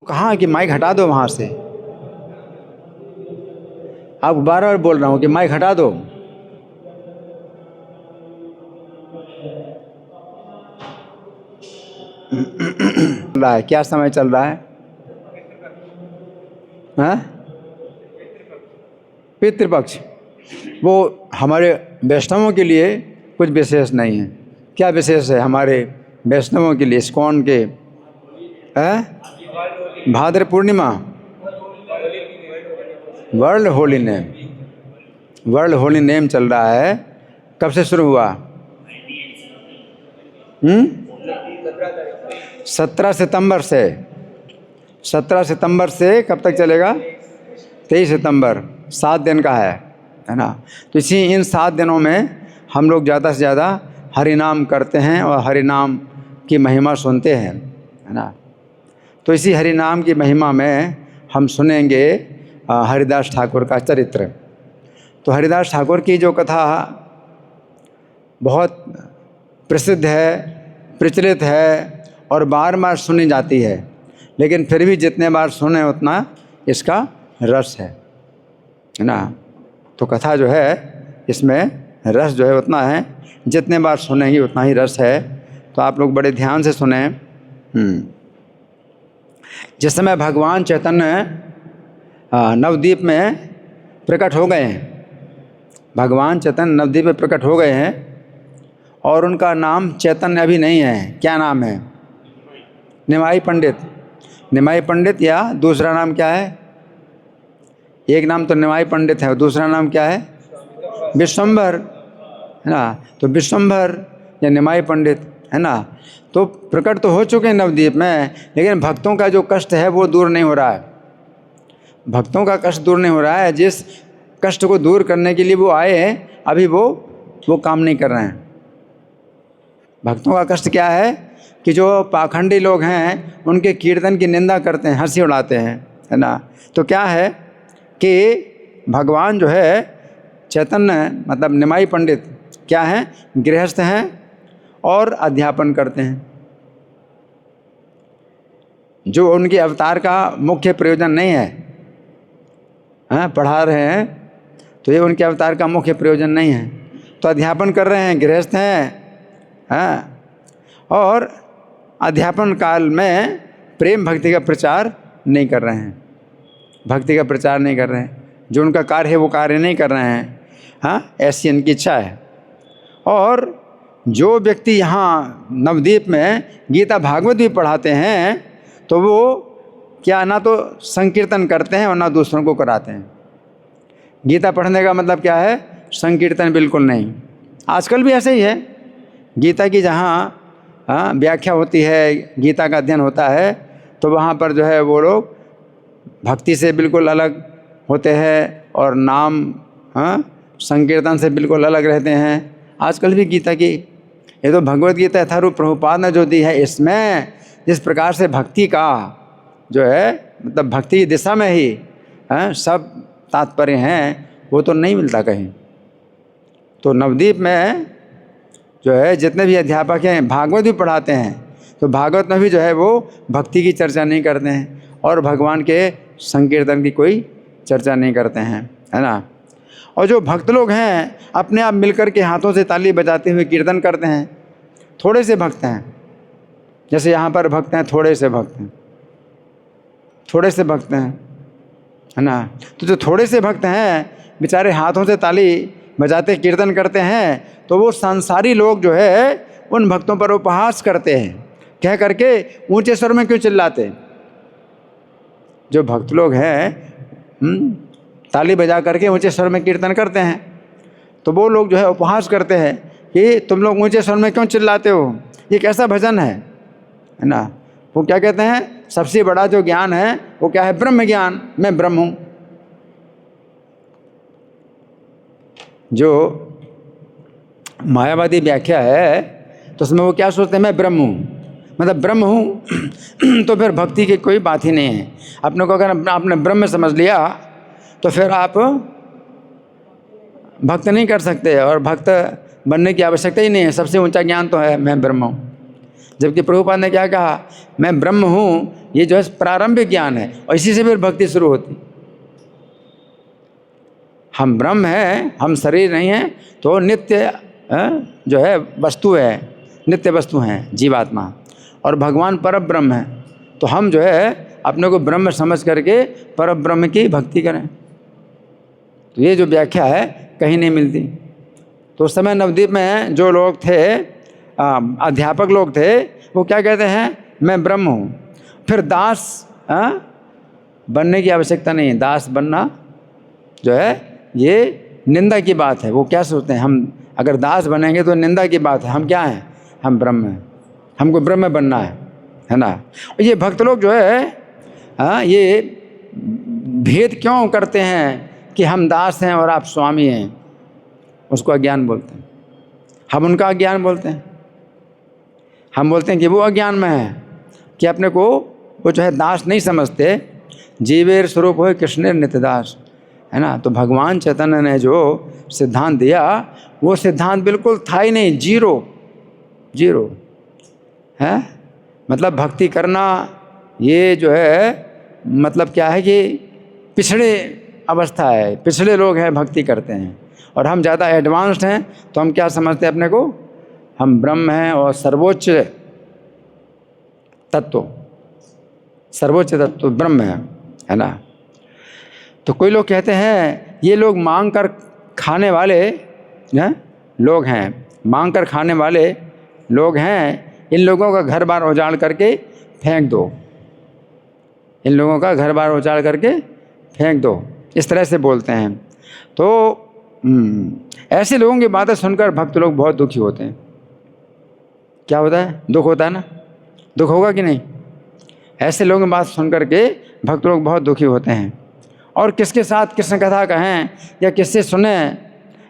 कहाँ कि माइक हटा दो वहाँ से। आपको बार बार बोल रहा हूँ कि माइक हटा दो। रहा है क्या समय चल रहा है? हाँ, पितृपक्ष। वो हमारे वैष्णवों के लिए कुछ विशेष नहीं है। क्या विशेष है हमारे वैष्णवों के लिए? इस्कॉन के Bhadra Purnima, world holy name, world holy name चल रहा है। कब से शुरू हुआ? 17 सितंबर से। 17 सितंबर से कब तक चलेगा? 23 सितंबर। 7 दिन का है ना। तो इसी इन 7 दिनों में हम लोग ज़्यादा से ज़्यादा हरि नाम करते हैं और हरि नाम की महिमा सुनते हैं, है ना। तो इसी हरि नाम की महिमा में हम सुनेंगे हरिदास ठाकुर का चरित्र। तो हरिदास ठाकुर की जो कथा बहुत प्रसिद्ध है, प्रचलित है और बार बार सुनी जाती है, लेकिन फिर भी जितने बार सुने उतना इसका रस है ना। तो कथा जो है इसमें रस जो है उतना है, जितने बार सुनेंगे उतना ही रस है। तो आप लोग बड़े ध्यान से सुने। जिस समय भगवान चैतन्य नवद्वीप में प्रकट हो गए हैं, भगवान चैतन्य नवद्वीप में प्रकट हो गए हैं और उनका नाम चैतन्य अभी नहीं है। क्या नाम है? निमाई पंडित। निमाई पंडित या दूसरा नाम क्या है? एक नाम तो निमाई पंडित है और दूसरा नाम क्या है? विश्वंभर, है ना। तो विश्वंभर या निमाई पंडित, है ना। तो प्रकट तो हो चुके हैं नवद्वीप में, लेकिन भक्तों का जो कष्ट है वो दूर नहीं हो रहा है। भक्तों का कष्ट दूर नहीं हो रहा है। जिस कष्ट को दूर करने के लिए वो आए हैं, अभी वो काम नहीं कर रहे हैं। भक्तों का कष्ट क्या है कि जो पाखंडी लोग हैं उनके कीर्तन की निंदा करते हैं, हंसी उड़ाते हैं, है ना। तो क्या है कि भगवान जो है चैतन्य मतलब निमाई पंडित क्या हैं? गृहस्थ हैं और अध्यापन करते हैं। जो उनके अवतार का मुख्य प्रयोजन नहीं है, हाँ, पढ़ा रहे हैं तो ये उनके अवतार का मुख्य प्रयोजन नहीं है। तो अध्यापन कर रहे हैं, गृहस्थ हैं, हाँ। और अध्यापन काल में प्रेम भक्ति का प्रचार नहीं कर रहे हैं, भक्ति का प्रचार नहीं कर रहे हैं। जो उनका कार्य है वो कार्य नहीं कर रहे हैं, हाँ, ऐसी इनकी इच्छा है। और जो व्यक्ति यहाँ नवद्वीप में गीता भागवत भी पढ़ाते हैं तो वो क्या ना तो संकीर्तन करते हैं और ना दूसरों को कराते हैं। गीता पढ़ने का मतलब क्या है? संकीर्तन बिल्कुल नहीं। आजकल भी ऐसे ही है। गीता की जहाँ व्याख्या होती है, गीता का अध्ययन होता है, तो वहाँ पर जो है वो लोग भक्ति से बिल्कुल अलग होते हैं और नाम संकीर्तन से बिल्कुल अलग रहते हैं। आजकल भी गीता की, ये तो भगवद गीता यथारूप प्रभुपाद ने जो दी है, इसमें जिस प्रकार से भक्ति का जो है मतलब भक्ति की दिशा में ही सब तात्पर्य हैं, वो तो नहीं मिलता कहीं। तो नवद्वीप में जो है जितने भी अध्यापक हैं भागवत भी पढ़ाते हैं, तो भागवत में भी जो है वो भक्ति की चर्चा नहीं करते हैं और भगवान के संकीर्तन की कोई चर्चा नहीं करते हैं, है ना। और जो भक्त लोग हैं अपने आप मिलकर के हाथों से ताली बजाते हुए कीर्तन करते हैं। थोड़े से भक्त हैं, जैसे यहाँ पर भक्त हैं, थोड़े से भक्त हैं, थोड़े से भक्त हैं, है ना। तो जो थोड़े से भक्त हैं बेचारे हाथों से ताली बजाते कीर्तन करते हैं, तो वो संसारी लोग जो है उन भक्तों पर उपहास करते हैं, कह करके ऊंचे स्वर में क्यों चिल्लाते। जो भक्त लोग हैं ताली बजा करके ऊंचे स्वर में कीर्तन करते हैं, तो वो लोग जो है उपहास करते हैं कि तुम लोग ऊंचे स्वर में क्यों चिल्लाते हो, ये कैसा भजन है ना। वो क्या कहते हैं? सबसे बड़ा जो ज्ञान है वो क्या है? ब्रह्म ज्ञान, मैं ब्रह्म हूँ। जो मायावादी व्याख्या है तो उसमें वो क्या सोचते हैं? मैं ब्रह्म हूँ, मतलब ब्रह्म हूँ तो फिर भक्ति की कोई बात ही नहीं है। अपने को अगर आपने ब्रह्म समझ लिया तो फिर आप भक्त नहीं कर सकते और भक्त बनने की आवश्यकता ही नहीं है। सबसे ऊंचा ज्ञान तो है मैं ब्रह्म हूँ। जबकि प्रभुपाद ने क्या कहा, मैं ब्रह्म हूँ, ये जो है प्रारंभिक ज्ञान है और इसी से फिर भक्ति शुरू होती। हम ब्रह्म हैं, हम शरीर नहीं हैं, तो नित्य जो है वस्तु है, नित्य वस्तु हैं जीवात्मा, और भगवान पर ब्रह्म है। तो हम जो है अपने को ब्रह्म समझ करके पर ब्रह्म की भक्ति करें। तो ये जो व्याख्या है कहीं नहीं मिलती। तो उस समय नवद्वीप में जो लोग थे, अध्यापक लोग थे, वो क्या कहते हैं, मैं ब्रह्म हूँ। फिर दास बनने की आवश्यकता नहीं है। दास बनना जो है ये निंदा की बात है। वो क्या सोचते हैं, हम अगर दास बनेंगे तो निंदा की बात है। हम क्या हैं, हम ब्रह्म हैं, हमको ब्रह्म बनना है ना। और ये भक्त लोग जो है ये भेद क्यों करते हैं कि हम दास हैं और आप स्वामी हैं, उसको अज्ञान बोलते हैं। हम उनका अज्ञान बोलते हैं। हम बोलते हैं कि वो अज्ञान में है, कि अपने को वो जो है दास नहीं समझते। जीवेर स्वरूप हो कृष्णेर नित्यदास, है ना। तो भगवान चैतन्य ने जो सिद्धांत दिया, वो सिद्धांत बिल्कुल था ही नहीं, जीरो है। मतलब भक्ति करना ये जो है मतलब क्या है कि पिछड़े अवस्था है, पिछड़े लोग हैं भक्ति करते हैं, और हम ज़्यादा एडवांस्ड हैं। तो हम क्या समझते हैं अपने को, हम ब्रह्म हैं और सर्वोच्च तत्व ब्रह्म है ना। तो कोई लोग कहते हैं ये लोग मांग कर खाने वाले लोग हैं, मांग कर खाने वाले लोग हैं, इन लोगों का घर बार उजाड़ करके फेंक दो, इन लोगों का घर बार उजाड़ करके फेंक दो, इस तरह से बोलते हैं। तो ऐसे लोगों की बातें सुनकर भक्त लोग बहुत दुखी होते हैं। क्या होता है, दुख होता है ना, दुख होगा कि नहीं। ऐसे लोगों की बात सुन करके भक्त लोग बहुत दुखी होते हैं। और किसके साथ कृष्ण कथा कहें या किससे सुने,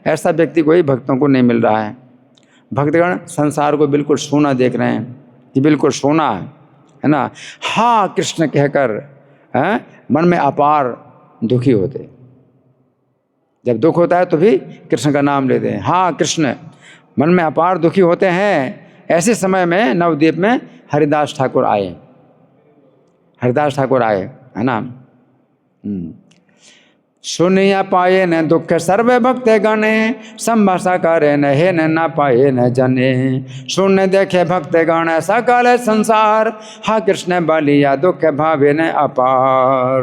ऐसा व्यक्ति कोई भक्तों को नहीं मिल रहा है। भक्तगण संसार को बिल्कुल सोना देख रहे हैं, कि बिल्कुल सोना है ना। हाँ कृष्ण कहकर मन में अपार दुखी होते। जब दुख होता है तो भी कृष्ण का नाम लेते हैं, हाँ कृष्ण, मन में अपार दुखी होते हैं। ऐसे समय में नवद्वीप में हरिदास ठाकुर आए, है ना। सुनिया पाए न दुख सर्वे भक्त गणे, संभाषा करे न हे न पाए न जने। सुन देखे भक्त गण सकल संसार, हा कृष्ण बलिया दुख भावे न अपार।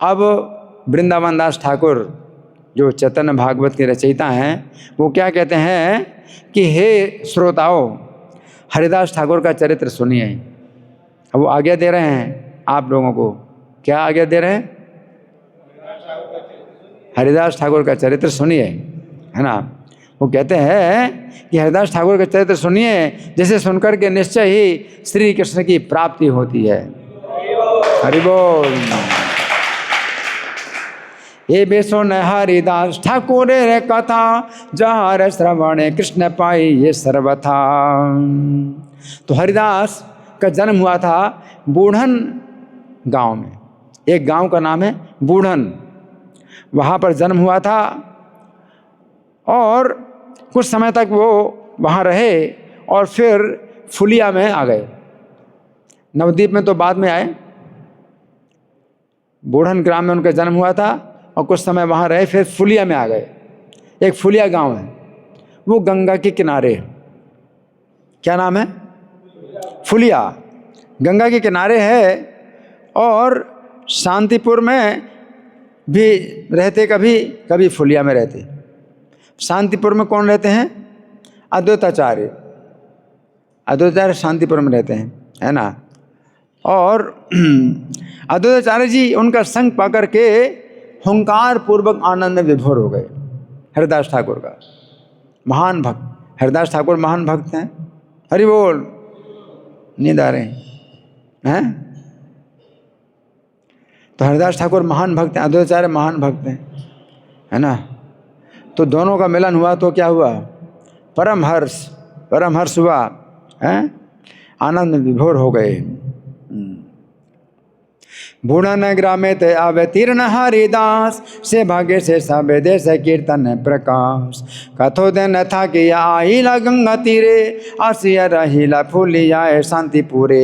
अब वृंदावन दास ठाकुर जो चैतन्य भागवत के रचयिता हैं, वो क्या कहते हैं कि हे श्रोताओं, हरिदास ठाकुर का चरित्र सुनिए। अब वो आज्ञा दे रहे हैं आप लोगों को, क्या आज्ञा दे रहे हैं, हरिदास ठाकुर का चरित्र सुनिए, है ना। वो कहते हैं कि हरिदास ठाकुर का चरित्र सुनिए, जिसे सुनकर के निश्चय ही श्री कृष्ण की प्राप्ति होती है। हरि बोल। ये बेसुन हरिदास ठाकुर रे कथा, जार श्रवण कृष्ण पाई ये सर्वथा। तो हरिदास का जन्म हुआ था बूढ़न गांव में। एक गांव का नाम है बूढ़न, वहाँ पर जन्म हुआ था। और कुछ समय तक वो वहाँ रहे और फिर फुलिया में आ गए। नवद्वीप में तो बाद में आए, बूढ़न ग्राम में उनका जन्म हुआ था और कुछ समय वहाँ रहे, फिर फुलिया में आ गए। एक फुलिया गांव है, वो गंगा के किनारे। क्या नाम है, फुलिया, गंगा के किनारे है। और शांतिपुर में भी रहते, कभी कभी फुलिया में रहते। शांतिपुर में कौन रहते हैं, अद्वैताचार्य, अद्वैताचार्य शांतिपुर में रहते हैं, है ना। और अद्वैताचार्य जी उनका संग पकड़ के हुंकार पूर्वक आनंद में विभोर हो गए। हरिदास ठाकुर का महान भक्त, हरिदास ठाकुर महान भक्त हैं। हरि बोल। नींद आ रहे हैं। तो हरिदास ठाकुर महान भक्त हैं, अद्वैताचार्य महान भक्त हैं, है ना। तो दोनों का मिलन हुआ तो क्या हुआ, परम हर्ष हुआ, है, आनंद में विभोर हो गए। भूणन ग्रामे ते अवतीर्ण हरिदास, से भाग्य से सब देश कीर्तन प्रकाश। कथो दिन था कि आइला गंगा तीरे, आसिया रहीला फूलिया शांतिपुरे।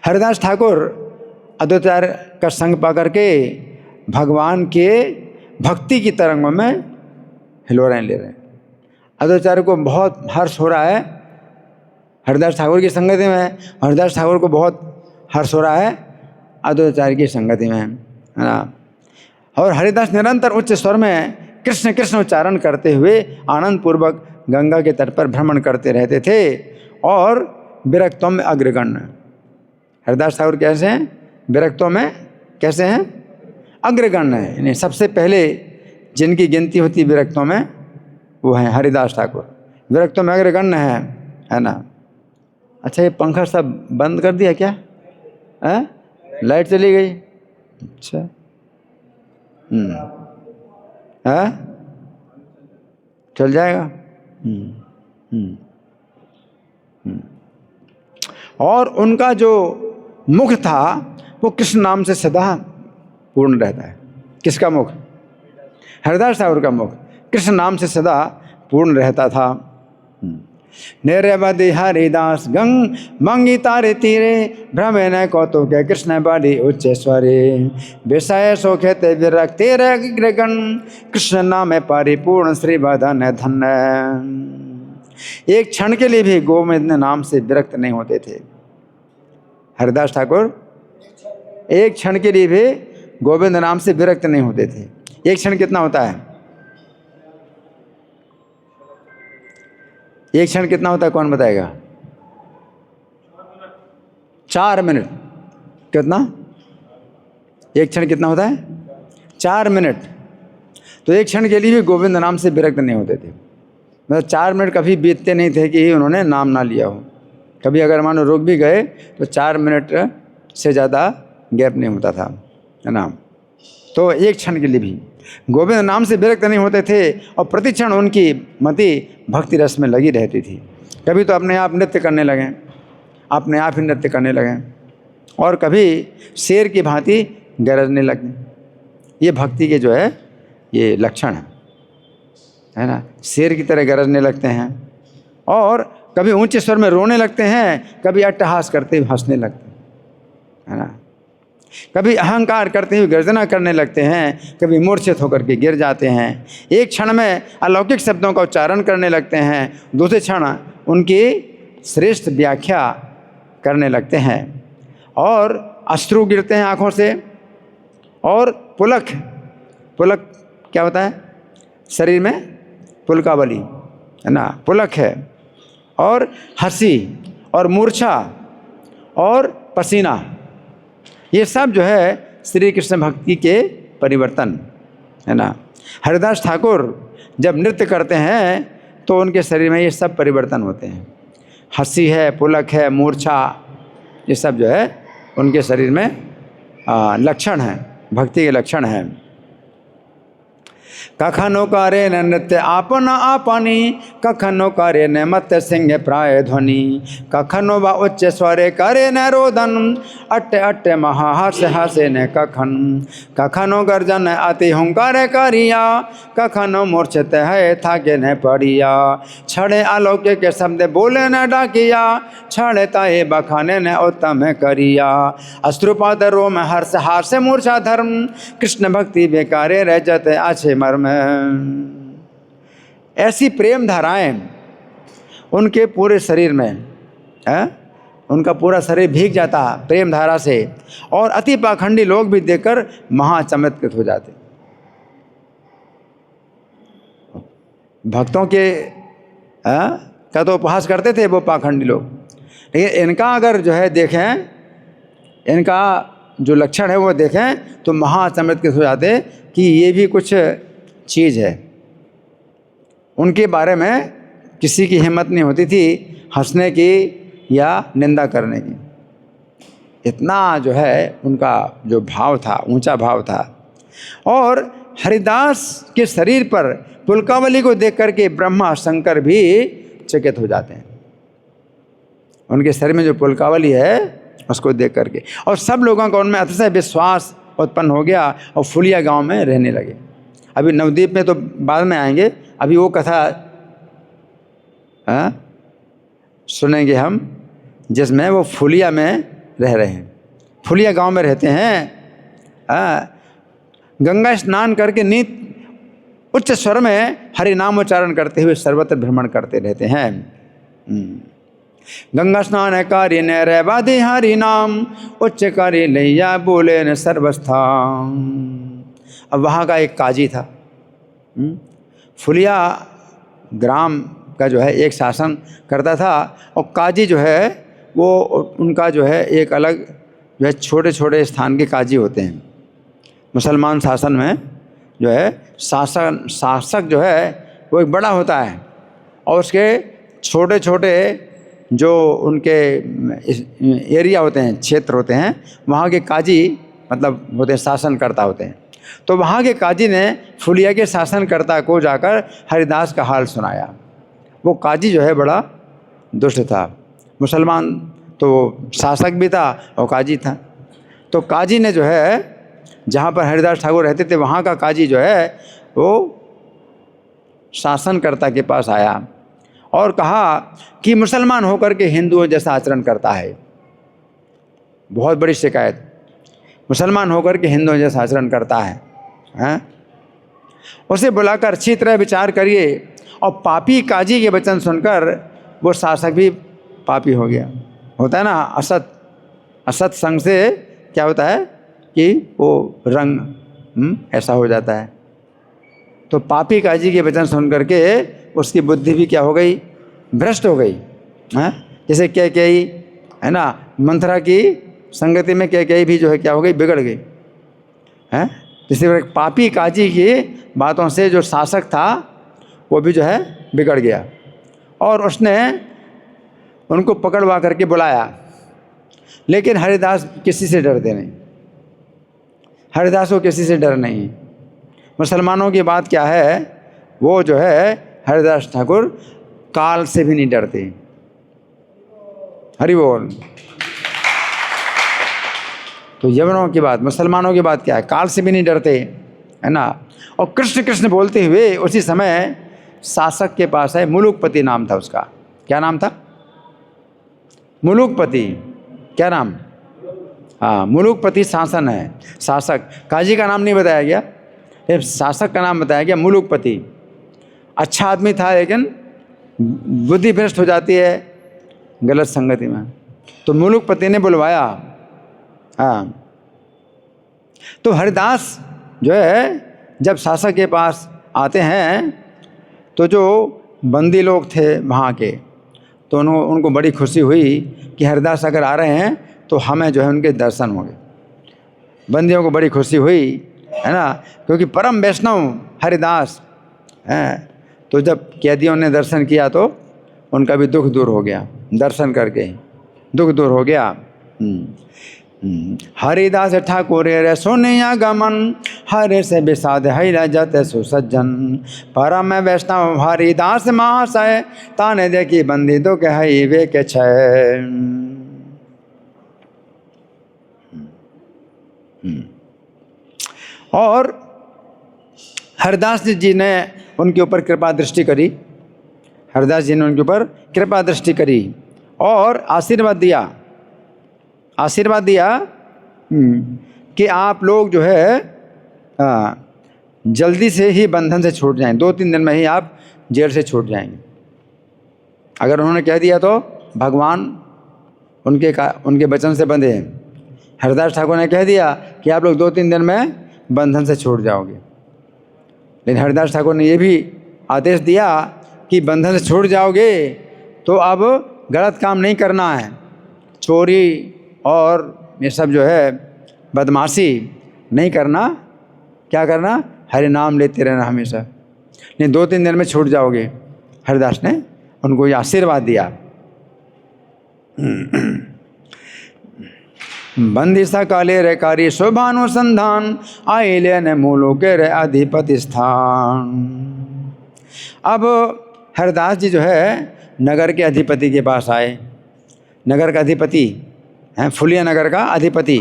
हरिदास ठाकुर अद्वैताचार्य का संग पा करके भगवान के भक्ति की तरंगों में हिलोरें ले रहे हैं। अद्वैताचार्य को बहुत हर्ष हो रहा है हरिदास ठाकुर की संगति में, हरिदास ठाकुर को बहुत हर्ष हो रहा है अद्वैताचार्य की संगति में, है ना। और हरिदास निरंतर उच्च स्वर में कृष्ण कृष्ण उच्चारण करते हुए आनंद पूर्वक गंगा के तट पर भ्रमण करते रहते थे और विरक्तों में अग्रगण्य। हरिदास ठाकुर कैसे हैं? विरक्तों में कैसे हैं? अग्रगण्य है, यानी सबसे पहले जिनकी गिनती होती विरक्तों में वो हैं हरिदास ठाकुर, विरक्तों में अग्रगण्य है ना। अच्छा, ये पंखा सब बंद कर दिया क्या? लाइट चली गई? अच्छा, चल जाएगा। और उनका जो मुख था वो कृष्ण नाम से सदा पूर्ण रहता है। किसका मुख? हरिदास ठाकुर का मुख कृष्ण नाम से सदा पूर्ण रहता था। निरवधि हरिदास गंग मंगी तारे तीरे, भ्रमे न कौतुक कृष्ण बड़ी उच्च स्वरे। विषय सोखे ते विरक्ति गण, कृष्ण नाम परिपूर्ण श्री बदन धन्य। एक क्षण के लिए भी गोविंद नाम से विरक्त नहीं होते थे हरिदास ठाकुर, एक क्षण के लिए भी गोविंद नाम से विरक्त नहीं होते थे। एक क्षण कितना होता है? एक क्षण कितना होता है, कौन बताएगा? 4 मिनट। कितना? एक क्षण कितना होता है? 4 मिनट। तो एक क्षण के लिए भी गोविंद नाम से विरक्त नहीं होते थे। मतलब 4 मिनट कभी बीतते नहीं थे कि उन्होंने नाम ना लिया हो। कभी अगर मानो रुक भी गए तो 4 मिनट से ज़्यादा गैप नहीं होता था, है ना। तो एक क्षण के लिए भी गोविंद नाम से विरक्त नहीं होते थे और प्रतिक्षण उनकी मति भक्ति रस में लगी रहती थी। कभी तो अपने आप नृत्य करने लगें, अपने आप ही नृत्य करने लगें, और कभी शेर की भांति गरजने लगें। ये भक्ति के जो है ये लक्षण है ना। शेर की तरह गरजने लगते हैं और कभी ऊंचे स्वर में रोने लगते हैं, कभी अट्टहास करते हुए हंसने लगते हैं, है ना। कभी अहंकार करते हुए गर्जना करने लगते हैं, कभी मूर्छित होकर के गिर जाते हैं। एक क्षण में अलौकिक शब्दों का उच्चारण करने लगते हैं, दूसरे क्षण उनकी श्रेष्ठ व्याख्या करने लगते हैं और अश्रु गिरते हैं आँखों से। और पुलक, पुलक क्या होता है? शरीर में पुलकावली, है ना, पुलक है। और हंसी और मूर्छा और पसीना, ये सब जो है श्री कृष्ण भक्ति के परिवर्तन, है ना। हरिदास ठाकुर जब नृत्य करते हैं तो उनके शरीर में ये सब परिवर्तन होते हैं। हंसी है, पुलक है, मूर्छा, ये सब जो है उनके शरीर में लक्षण है, भक्ति के लक्षण हैं। कखनो करे न नृत्य आपन आपनी, कखनो करे न मत सिंह प्राय ध्वनि। कखनो व उच्च स्वरे करे न रोदन, अट्टे अट्टे महाहर्ष हसे न कखन। कखनो गर्जन अति हुंकार करिया, कखनो मूर्छित है थाके न पड़िया। छड़े अलौकिक के शब्द बोले न डाकिया, छड़े ताए बखाने न उत्तम करिया। अश्रुपात रोम हर्ष हास मूर्छा धर्म, कृष्ण भक्ति बेकारे रह जाते अच्छे मर्म। ऐसी प्रेम धाराएं उनके पूरे शरीर में है, उनका पूरा शरीर भीग जाता प्रेम धारा से, और अति पाखंडी लोग भी देखकर महाचमत्कृत हो जाते। भक्तों के का तो उपहास करते थे वो पाखंडी लोग, लेकिन इनका अगर जो है देखें, इनका जो लक्षण है वो देखें तो महाचमत्कृत हो जाते कि ये भी कुछ चीज़ है। उनके बारे में किसी की हिम्मत नहीं होती थी हंसने की या निंदा करने की। इतना जो है उनका जो भाव था, ऊंचा भाव था। और हरिदास के शरीर पर पुलकावली को देख करके ब्रह्मा शंकर भी चकित हो जाते हैं। उनके शरीर में जो पुलकावली है उसको देख करके, और सब लोगों का उनमें अतिशय विश्वास उत्पन्न हो गया और फुलिया गांव में रहने लगे। अभी नवद्वीप में तो बाद में आएंगे, अभी वो कथा सुनेंगे हम जिसमें वो फुलिया में रह रहे हैं, फुलिया गांव में रहते हैं। गंगा स्नान करके नित उच्च स्वर में हरि नाम उच्चारण करते हुए सर्वत्र भ्रमण करते रहते हैं। गंगा स्नान कार्य न रहबादे हरि नाम उच्च कार्य लैया बोले न सर्वस्था। अब वहाँ का एक काजी था, फुलिया ग्राम का जो है एक शासन करता था, और काजी जो है वो उनका जो है एक अलग जो है छोटे छोटे स्थान के काजी होते हैं। मुसलमान शासन में जो है शासक जो है वो एक बड़ा होता है, और उसके छोटे छोटे जो उनके एरिया होते हैं, क्षेत्र होते हैं, वहाँ के काजी मतलब होते हैं शासनकर्ता होते हैं। तो वहाँ के काजी ने फुलिया के शासनकर्ता को जाकर हरिदास का हाल सुनाया। वो काजी जो है बड़ा दुष्ट था, मुसलमान तो शासक भी था और काजी था। तो काजी ने जो है जहाँ पर हरिदास ठाकुर रहते थे वहाँ का काजी जो है वो शासनकर्ता के पास आया और कहा कि मुसलमान होकर के हिंदुओं जैसा आचरण करता है। बहुत बड़ी शिकायत, मुसलमान होकर के हिंदुओं जैसा आचरण करता है, हैं? उसे बुलाकर अच्छी तरह विचार करिए। और पापी काजी के वचन सुनकर वो शासक भी पापी हो गया। होता है ना, असत संग से क्या होता है कि वो रंग ऐसा हो जाता है। तो पापी काजी के वचन सुन करके उसकी बुद्धि भी क्या हो गई, भ्रष्ट हो गई। हैं? जैसे कैकेयी है ना, मंथरा की संगति में कैकेयी भी जो है क्या हो गई, बिगड़ गई। हैं? जैसे पापी काजी की बातों से जो शासक था वो भी जो है बिगड़ गया, और उसने उनको पकड़वा करके बुलाया। लेकिन हरिदास किसी से डरते नहीं, हरिदास को किसी से डर नहीं। मुसलमानों की बात क्या है, वो जो है हरिदास ठाकुर काल से भी नहीं डरते। हरि बोल। तो यवनों की बात, मुसलमानों की बात क्या है, काल से भी नहीं डरते, है ना। और कृष्ण कृष्ण बोलते हुए उसी समय शासक के पास है, मुलुकपति नाम था उसका। क्या नाम था? मुलुकपति। क्या नाम? हाँ, मुलुकपति शासन है, शासक। काजी का नाम नहीं बताया गया, शासक का नाम बताया गया, मुलुकपति। अच्छा आदमी था लेकिन बुद्धि भ्रष्ट हो जाती है गलत संगति में। तो मुलुकपति ने बुलवाया। हाँ, तो हरिदास जो है जब शासक के पास आते हैं तो जो बंदी लोग थे वहाँ के, तो उनको बड़ी खुशी हुई कि हरिदास अगर आ रहे हैं तो हमें जो है उनके दर्शन होंगे। बंदियों को बड़ी खुशी हुई, है ना, क्योंकि परम वैष्णव हरिदास हैं। तो जब कैदियों ने दर्शन किया तो उनका भी दुख दूर हो गया, दर्शन करके दुख दूर हो गया। हरिदास ठाकुर रे सोनिया गमन, हरे से विषाद हैला जत सुसज्जन, परम वैष्णव हरिदास महाशय, ताने देखी बंदी तो कह वे के छय। और हरिदास जी ने उनके ऊपर कृपा दृष्टि करी, हरिदास जी ने उनके ऊपर कृपा दृष्टि करी और आशीर्वाद दिया, आशीर्वाद दिया कि आप लोग जो है जल्दी से ही बंधन से छूट जाएं, 2-3 दिन में ही आप जेल से छूट जाएंगे। अगर उन्होंने कह दिया तो भगवान उनके वचन से बंधे हैं। हरिदास ठाकुर ने कह दिया कि आप लोग 2-3 दिन में बंधन से छूट जाओगे, लेकिन हरिदास ठाकुर ने ये भी आदेश दिया कि बंधन से छूट जाओगे तो अब गलत काम नहीं करना है, चोरी और ये सब जो है बदमाशी नहीं करना। क्या करना? हरि नाम लेते रहना हमेशा, नहीं 2-3 दिन में छूट जाओगे। हरिदास ने उनको ये आशीर्वाद दिया। बंदिशा काले रे कार्य शोभानुसंधान, आइले ने मूलों के रे अधिपति स्थान। अब हरिदास जी जो है नगर के अधिपति के पास आए, नगर का अधिपति है, फुलिया नगर का अधिपति,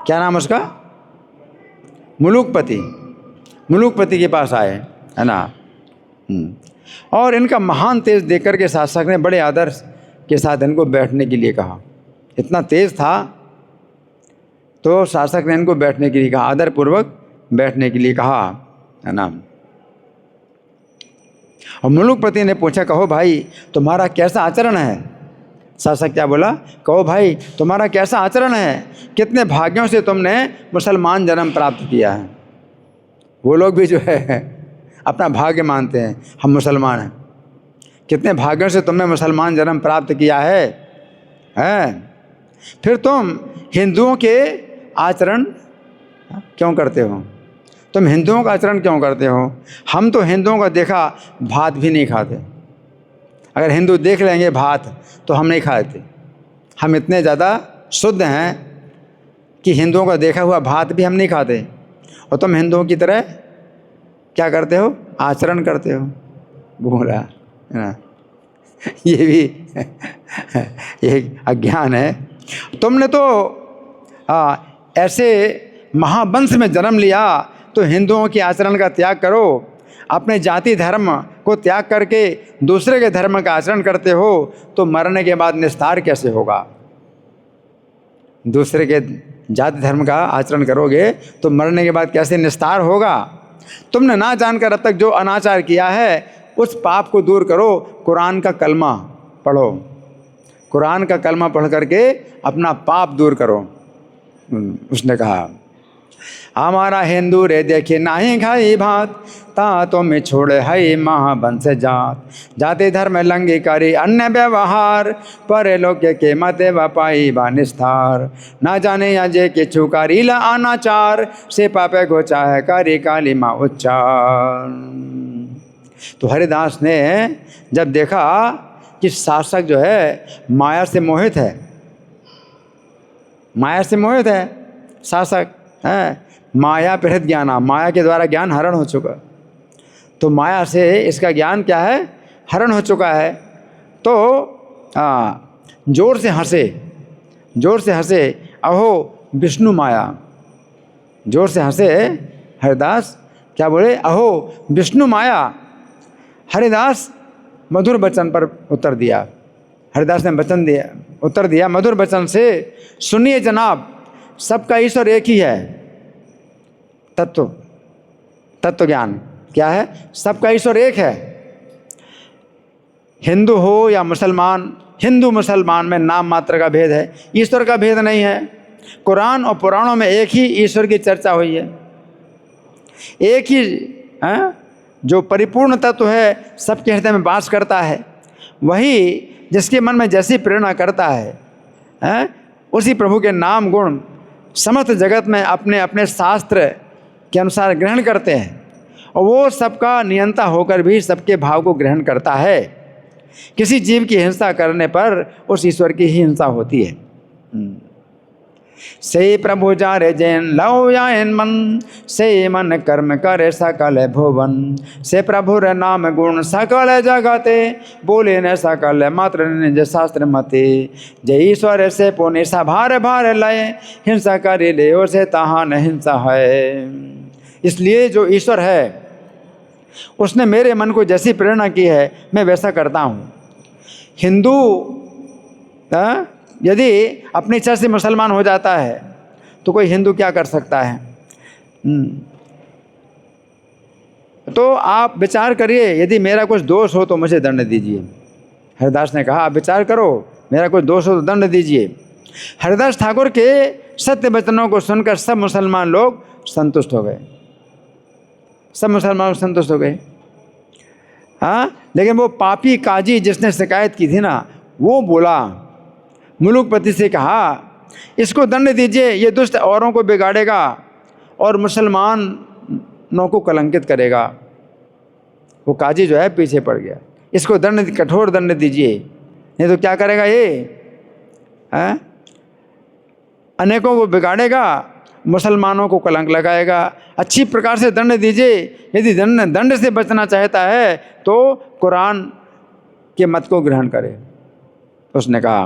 क्या नाम उसका, मुलुकपति, मुलुकपति के पास आए, है ना। और इनका महान तेज देख कर के शासक ने बड़े आदर के साथ इनको बैठने के लिए कहा। इतना तेज था तो शासक ने इनको बैठने के लिए कहा, आदरपूर्वक बैठने के लिए कहा, है ना। और मुलुकपति ने पूछा, कहो भाई तुम्हारा कैसा आचरण है। शासक क्या बोला, कहो भाई तुम्हारा कैसा आचरण है, कितने भाग्यों से तुमने मुसलमान जन्म प्राप्त किया है। वो लोग भी जो है अपना भाग्य मानते हैं, हम मुसलमान हैं, कितने भाग्यों से तुमने मुसलमान जन्म प्राप्त किया है। फिर तुम हिंदुओं के आचरण क्यों करते हो, तुम हिंदुओं का आचरण क्यों करते हो। हम तो हिंदुओं का देखा भात भी नहीं खाते, अगर हिंदू देख लेंगे भात तो हम नहीं खाते। हम इतने ज़्यादा शुद्ध हैं कि हिंदुओं का देखा हुआ भात भी हम नहीं खाते, और तुम हिंदुओं की तरह क्या करते हो, आचरण करते हो। बोला है ना, ये भी एक अज्ञान है। तुमने तो ऐसे महावंश में जन्म लिया, तो हिंदुओं के आचरण का त्याग करो, अपने जाति धर्म को त्याग करके दूसरे के धर्म का आचरण करते हो, तो मरने के बाद निस्तार कैसे होगा। दूसरे के जाति धर्म का आचरण करोगे तो मरने के बाद कैसे निस्तार होगा। तुमने ना जानकर अब तक जो अनाचार किया है उस पाप को दूर करो, कुरान का कलमा पढ़ो, कुरान का कलमा पढ़ करके अपना पाप दूर करो। उसने कहा, हमारा हिंदू रे देखे नाही खाई भात, ता तो में छोड़े है महावंश जात। जाति धर्म लंगी करी अन्य व्यवहार, पर लोक के मते वपाई बा निस्तार। ना जाने अजय के छुकारी ला अनाचार, से पापे गोचा है करी काली माँ उच्चार। तो हरिदास ने जब देखा कि शासक जो है माया से मोहित है, माया से मोहित है शासक, है माया पीड़ित ज्ञाना, माया के द्वारा ज्ञान हरण हो चुका, तो माया से इसका ज्ञान क्या है, हरण हो चुका है। तो जोर से हंसे, जोर से हंसे, अहो विष्णु माया, जोर से हंसे हरिदास, क्या बोले, अहो विष्णु माया। हरिदास मधुर वचन पर उत्तर दिया, हरिदास ने वचन दिया, उत्तर दिया मधुर वचन से, सुनिए जनाब, सबका ईश्वर एक ही है। तत्व, तत्व ज्ञान क्या है, सबका ईश्वर एक है। हिंदू हो या मुसलमान, हिंदू मुसलमान में नाम मात्र का भेद है, ईश्वर का भेद नहीं है। कुरान और पुराणों में एक ही ईश्वर की चर्चा हुई है, एक ही जो परिपूर्ण तत्व है सबके हृदय में वास करता है, वही जिसके मन में जैसी प्रेरणा करता है, उसी प्रभु के नाम गुण समस्त जगत में अपने अपने शास्त्र के अनुसार ग्रहण करते हैं, और वो सबका नियंता होकर भी सबके भाव को ग्रहण करता है। किसी जीव की हिंसा करने पर उस ईश्वर की ही हिंसा होती है। से प्रभु जारे जैन लव यायन मन, से मन कर्म करे सकल भुवन। से प्रभु रे नाम गुण सकल जगते, बोले न सकल मात्र निज शास्त्र मते। जय ईश्वर से पुण्य सा भार भार लय, हिंसा करे ले उसे तहाँ न हिंसा है। इसलिए जो ईश्वर है उसने मेरे मन को जैसी प्रेरणा की है मैं वैसा करता हूँ। हिंदू यदि अपनी इच्छा से मुसलमान हो जाता है तो कोई हिंदू क्या कर सकता है। तो आप विचार करिए, यदि मेरा कुछ दोष हो तो मुझे दंड दीजिए। हरिदास ने कहा, आप विचार करो, मेरा कुछ दोष हो तो दंड दीजिए। हरिदास ठाकुर के सत्य वचनों को सुनकर सब मुसलमान लोग संतुष्ट हो गए, सब मुसलमान संतुष्ट हो गए। लेकिन वो पापी काजी जिसने शिकायत की थी ना, वो बोला, मुलुकपति से कहा, इसको दंड दीजिए, ये दुष्ट औरों को बिगाड़ेगा और मुसलमानों को कलंकित करेगा। वो काजी जो है पीछे पड़ गया, इसको दंड, कठोर दंड दीजिए, नहीं तो क्या करेगा ये, अनेकों को बिगाड़ेगा, मुसलमानों को कलंक लगाएगा। अच्छी प्रकार से दंड दीजिए। यदि दंड से बचना चाहता है तो कुरान के मत को ग्रहण करे। उसने कहा,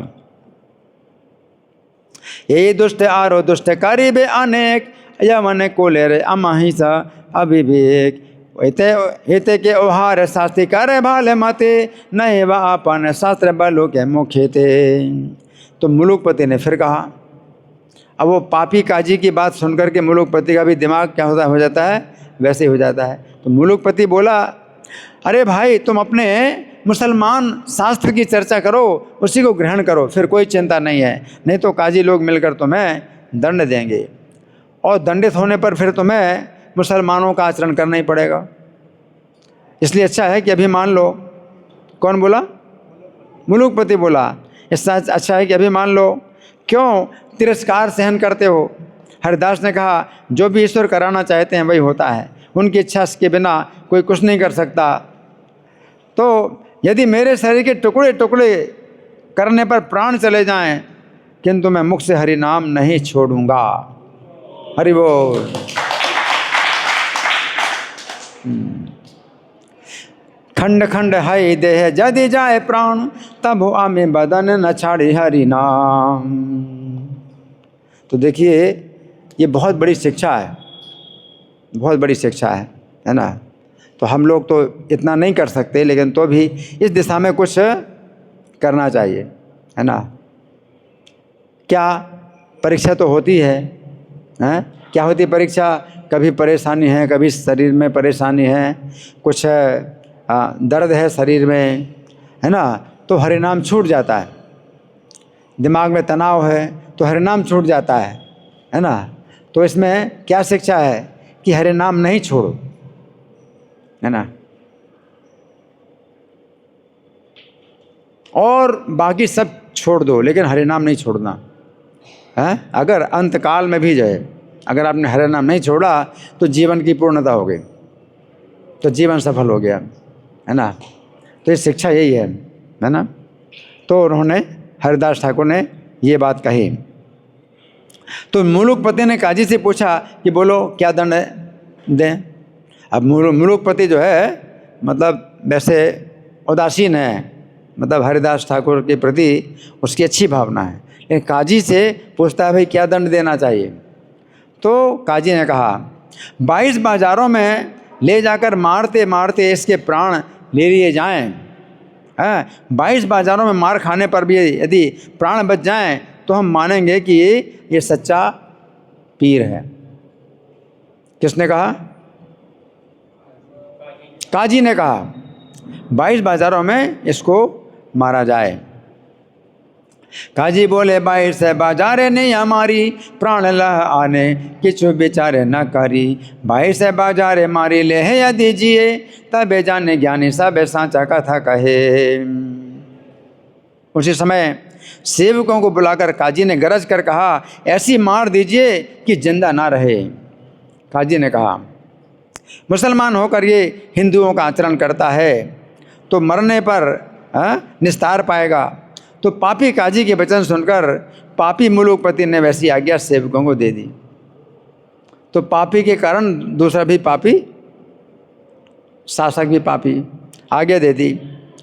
ये दुष्ट आरो दुष्ट करीबे अनेक, यमन कोले रे अमहिसा अविवेक। हिते के ओहार शास्त्री करे भाले मते, नहीं व अपन शास्त्र बलो के मुखे थे। तो मुलुकपति ने फिर कहा, अब वो पापी काजी की बात सुनकर के मुलुकपति का भी दिमाग क्या हो जाता है, वैसे ही हो जाता है। तो मुलुकपति बोला, अरे भाई तुम अपने मुसलमान शास्त्र की चर्चा करो, उसी को ग्रहण करो, फिर कोई चिंता नहीं है, नहीं तो काजी लोग मिलकर तुम्हें दंड देंगे, और दंडित होने पर फिर तुम्हें मुसलमानों का आचरण करना ही पड़ेगा। इसलिए अच्छा है कि अभी मान लो। कौन बोला? मुलुकपति बोला, इससे अच्छा है कि अभी मान लो। क्यों तिरस्कार सहन करते हो? हरिदास ने कहा, जो भी ईश्वर कराना चाहते हैं वही होता है, उनकी इच्छा के बिना कोई कुछ नहीं कर सकता। तो यदि मेरे शरीर के टुकड़े टुकड़े करने पर प्राण चले जाएं, किंतु मैं मुख से हरि नाम नहीं छोड़ूंगा। हरि बोल। खंड खंड है देह यदि जाए प्राण, तब हो आमे बदन न छाड़ी हरि नाम। तो देखिए ये बहुत बड़ी शिक्षा है, बहुत बड़ी शिक्षा है ना। तो हम लोग तो इतना नहीं कर सकते, लेकिन तो भी इस दिशा में कुछ करना चाहिए, है ना। क्या परीक्षा तो होती है, हैं? क्या होती है परीक्षा? कभी परेशानी है, कभी शरीर में परेशानी है, कुछ दर्द है शरीर में, है ना, तो हरिनाम छूट जाता है। दिमाग में तनाव है तो हरिनाम छूट जाता है ना। तो इसमें क्या शिक्षा है कि हरिनाम नहीं छोड़ो, है ना। और बाकी सब छोड़ दो, लेकिन हरिनाम नहीं छोड़ना है। अगर अंतकाल में भी जाए, अगर आपने हरिनाम नहीं छोड़ा तो जीवन की पूर्णता हो गई, तो जीवन सफल हो गया, है ना। तो ये शिक्षा यही है ना। तो उन्होंने, हरिदास ठाकुर ने ये बात कही। तो मुलुकपति ने काजी से पूछा कि बोलो क्या दंड दें। अब मुलुकपति जो है मतलब वैसे उदासीन है, मतलब हरिदास ठाकुर के प्रति उसकी अच्छी भावना है, लेकिन काजी से पूछता है भाई क्या दंड देना चाहिए। तो काजी ने कहा, 22 बाजारों में ले जाकर मारते मारते इसके प्राण ले लिए जाएं। 22 बाजारों में मार खाने पर भी यदि प्राण बच जाएं तो हम मानेंगे कि ये सच्चा पीर है। किसने कहा? काजी ने कहा 22 बाजारों में इसको मारा जाए। काजी बोले, 22 बाजारे नहीं हमारी, प्राण लह आने किछु बेचारे न करी। 22 बाजारे मारी ले है यदि जिए, तबे जाने ज्ञानी सब सांचा कथा कहे। उसी समय सेवकों को बुलाकर काजी ने गरज कर कहा, ऐसी मार दीजिए कि जिंदा ना रहे। काजी ने कहा, मुसलमान होकर ये हिंदुओं का आचरण करता है तो मरने पर निस्तार पाएगा। तो पापी काजी के वचन सुनकर पापी मुलुकपति ने वैसी आज्ञा सेवकों को दे दी। तो पापी के कारण दूसरा भी पापी, शासक भी पापी, आज्ञा दे दी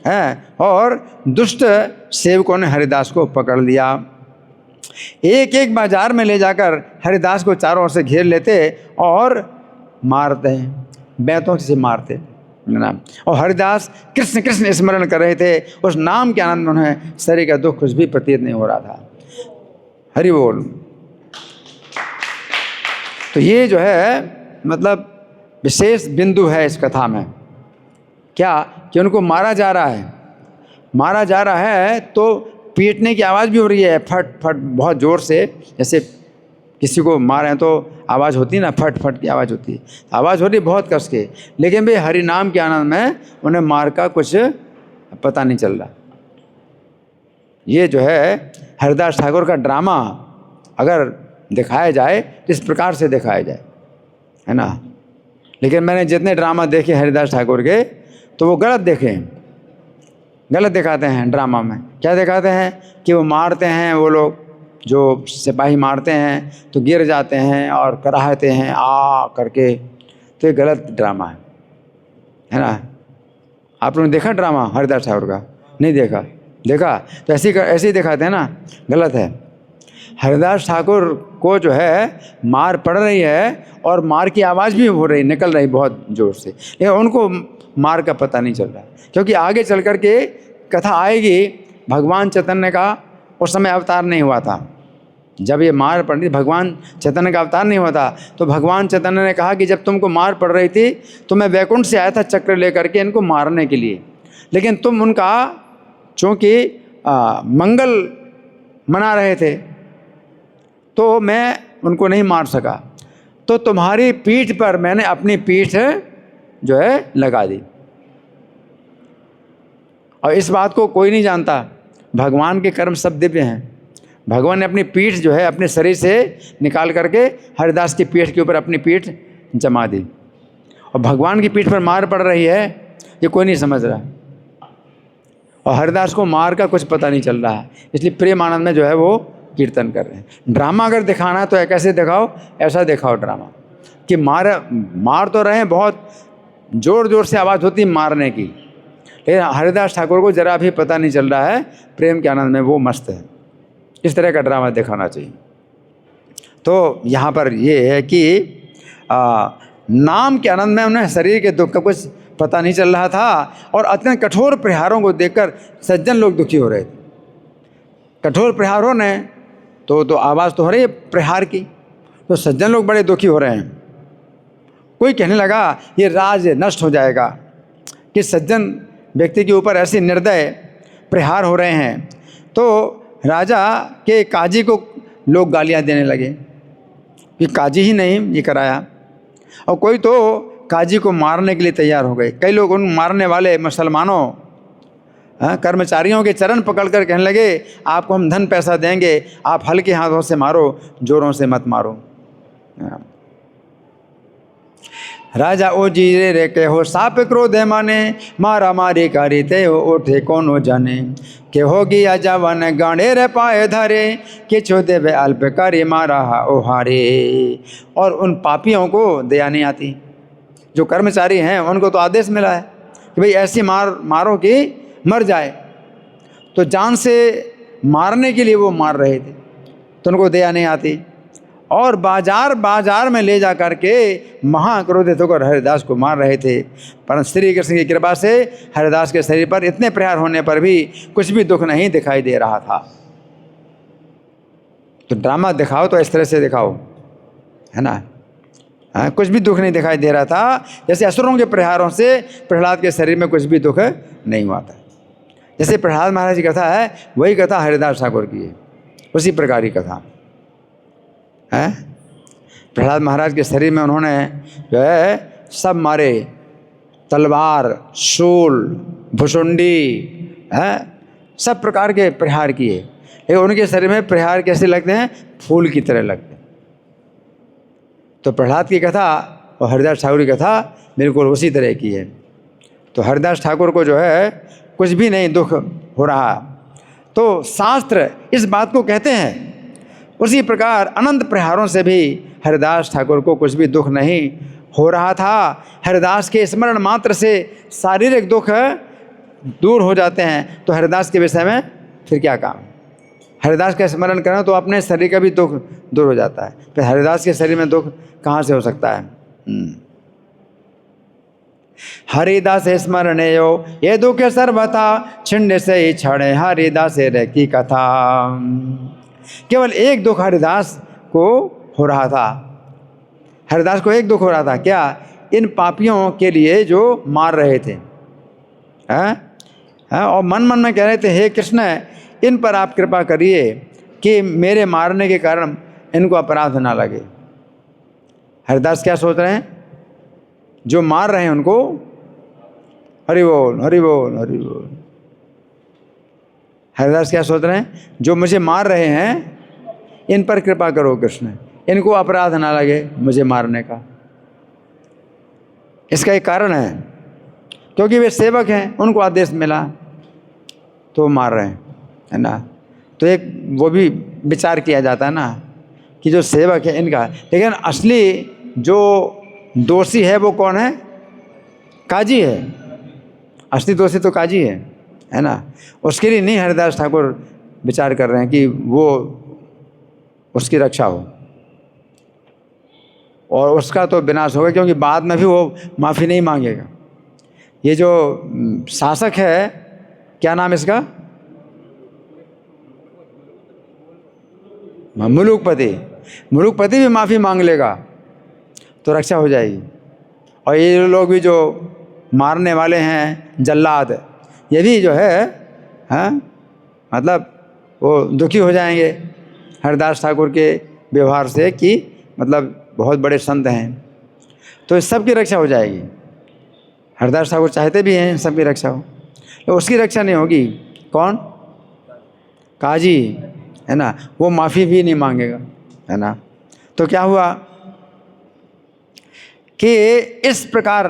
है। और दुष्ट सेवकों ने हरिदास को पकड़ लिया। एक एक बाजार में ले जाकर हरिदास को चारों ओर से घेर लेते और मारते हैं, बैतों से मारते ना। और हरिदास कृष्ण कृष्ण स्मरण कर रहे थे, उस नाम के आनंद में उन्हें शरीर का दुख कुछ भी प्रतीत नहीं हो रहा था। हरि बोल। तो ये जो है मतलब विशेष बिंदु है इस कथा में, क्या कि उनको मारा जा रहा है, मारा जा रहा है तो पीटने की आवाज़ भी हो रही है, फट फट बहुत ज़ोर से। जैसे किसी को मारें तो आवाज़ होती है ना, फट फट की आवाज़ होती है, आवाज़ हो रही बहुत कस के, लेकिन भाई हरि नाम के आनंद में उन्हें मार का कुछ पता नहीं चल रहा। ये जो है हरिदास ठाकुर का ड्रामा अगर दिखाया जाए तो इस प्रकार से दिखाया जाए, है ना। लेकिन मैंने जितने ड्रामा देखे हरिदास ठाकुर के, तो वो गलत देखे, गलत दिखाते हैं ड्रामा में। क्या दिखाते हैं कि वो मारते हैं, वो लोग जो सिपाही मारते हैं तो गिर जाते हैं और कराहते हैं आ करके, तो ये गलत ड्रामा है ना। आप लोगों ने देखा ड्रामा हरिदास ठाकुर का? नहीं देखा? देखा तो ऐसे ही दिखाते हैं ना, गलत है। हरिदास ठाकुर को जो है मार पड़ रही है और मार की आवाज़ भी हो रही, निकल रही बहुत ज़ोर से, लेकिन उनको मार का पता नहीं चल रहा, क्योंकि आगे चल कर के कथा आएगी। भगवान चैतन्य का उस समय अवतार नहीं हुआ था, जब ये मार पड़ रही भगवान चैतन्य का अवतार नहीं हुआ था। तो भगवान चैतन्य ने कहा कि जब तुमको मार पड़ रही थी तो मैं वैकुंठ से आया था चक्र लेकर के इनको मारने के लिए, लेकिन तुम उनका चूँकि मंगल मना रहे थे तो मैं उनको नहीं मार सका, तो तुम्हारी पीठ पर मैंने अपनी पीठ जो है लगा दी। और इस बात को कोई नहीं जानता, भगवान के कर्म सब दिव्य हैं। भगवान ने अपनी पीठ जो है अपने शरीर से निकाल करके हरिदास की पीठ के ऊपर अपनी पीठ जमा दी, और भगवान की पीठ पर मार पड़ रही है ये कोई नहीं समझ रहा, और हरिदास को मार का कुछ पता नहीं चल रहा है। इसलिए प्रेम आनंद में जो है वो कीर्तन कर रहे हैं। ड्रामा अगर दिखाना है तो कैसे दिखाओ, ऐसा दिखाओ ड्रामा कि मार तो रहे हैं, बहुत ज़ोर ज़ोर से आवाज़ होती मारने की, लेकिन हरिदास ठाकुर को ज़रा भी पता नहीं चल रहा है, प्रेम के आनंद में वो मस्त है। इस तरह का ड्रामा दिखाना चाहिए। तो यहाँ पर ये है कि नाम के आनंद में उन्हें शरीर के दुख का कुछ पता नहीं चल रहा था, और अत्यंत कठोर प्रहारों को देखकर सज्जन लोग दुखी हो रहे थे। कठोर प्रहारों ने तो आवाज़ तो हो रही है प्रहार की, तो सज्जन लोग बड़े दुखी हो रहे हैं। कोई कहने लगा ये राज नष्ट हो जाएगा कि सज्जन व्यक्ति के ऊपर ऐसे निर्दय प्रहार हो रहे हैं। तो राजा के काजी को लोग गालियां देने लगे कि काजी ही नहीं ये कराया, और कोई तो काजी को मारने के लिए तैयार हो गए। कई लोग उन मारने वाले मुसलमानों कर्मचारियों के चरण पकड़कर कहने लगे आपको हम धन पैसा देंगे, आप हल्के हाथों से मारो, जोरों से मत मारो। राजा ओ जीरे रे के हो साप क्रोध माने, मारा मारी करी ते हो उठे कोनो जाने, के होगी अजवन गाड़े रे पाए धरे, कि छो देवे अल्प करी मारा ओ हारे। और उन पापियों को दया नहीं आती, जो कर्मचारी हैं उनको तो आदेश मिला है कि भाई ऐसी मारो कि मर जाए, तो जान से मारने के लिए वो मार रहे थे, तो उनको दया नहीं आती। और बाजार में ले जा कर के महाक्रोधित होकर हरिदास को मार रहे थे। परंतु श्री कृष्ण की कृपा से हरिदास के शरीर पर इतने प्रहार होने पर भी कुछ भी दुख नहीं दिखाई दे रहा था। तो ड्रामा दिखाओ तो इस तरह से दिखाओ, है ना। कुछ भी दुख नहीं दिखाई दे रहा था, जैसे असुरों के प्रहारों से प्रहलाद के शरीर में कुछ भी दुख नहीं हुआ था। जैसे प्रहलाद महाराज की कथा है वही कथा हरिदास ठाकुर की है, उसी प्रकार की कथा है। प्रहलाद महाराज के शरीर में उन्होंने जो है सब मारे, तलवार, शूल, भुसुंडी, सब प्रकार के प्रहार किए, लेकिन उनके शरीर में प्रहार कैसे लगते हैं, फूल की तरह लगते हैं। तो प्रहलाद की कथा और हरिदास ठाकुर की कथा बिल्कुल उसी तरह की है। तो हरिदास ठाकुर को जो है कुछ भी नहीं दुख हो रहा, तो शास्त्र इस बात को कहते हैं। उसी प्रकार अनंत प्रहारों से भी हरिदास ठाकुर को कुछ भी दुख नहीं हो रहा था। हरिदास के स्मरण मात्र से शारीरिक दुख दूर हो जाते हैं, तो हरिदास के विषय में फिर क्या काम। हरिदास का स्मरण करें तो अपने शरीर का भी दुख दूर हो जाता है, फिर हरिदास के शरीर में दुख कहाँ से हो सकता है। हरिदास स्मरण यो ये दुख सर्वथा, छिंड से ही छड़े हरिदास रे की कथा। केवल एक दुख हरिदास को हो रहा था, हरिदास को एक दुख हो रहा था, क्या, इन पापियों के लिए जो मार रहे थे, और मन मन में कह रहे थे हे कृष्ण इन पर आप कृपा करिए कि मेरे मारने के कारण इनको अपराध ना लगे। हरिदास क्या सोच रहे हैं, जो मार रहे हैं उनको हरि बोल हरि बोल हरि बोल। हरिदास क्या सोच रहे हैं, जो मुझे मार रहे हैं इन पर कृपा करो कृष्ण, इनको अपराध ना लगे मुझे मारने का। इसका एक कारण है, क्योंकि वे सेवक हैं, उनको आदेश मिला तो मार रहे हैं, है ना। तो एक वो भी विचार किया जाता है ना कि जो सेवक है इनका, लेकिन असली जो दोषी है वो कौन है, काजी है। असली दोषी तो काजी है ना। उसके लिए नहीं हरिदास ठाकुर विचार कर रहे हैं कि वो उसकी रक्षा हो, और उसका तो विनाश होगा, क्योंकि बाद में भी वो माफ़ी नहीं मांगेगा। ये जो शासक है, क्या नाम इसका, मुलुकपति, मुलुकपति भी माफ़ी मांग लेगा तो रक्षा हो जाएगी। और ये लोग भी जो मारने वाले हैं जल्लाद, ये भी जो है, हाँ, मतलब वो दुखी हो जाएंगे हरिदास ठाकुर के व्यवहार से कि मतलब बहुत बड़े संत हैं, तो इस सब की रक्षा हो जाएगी। हरिदास ठाकुर चाहते भी हैं सबकी रक्षा हो, तो उसकी रक्षा नहीं होगी। कौन? काजी, है ना, वो माफ़ी भी नहीं मांगेगा, है ना। तो क्या हुआ कि इस प्रकार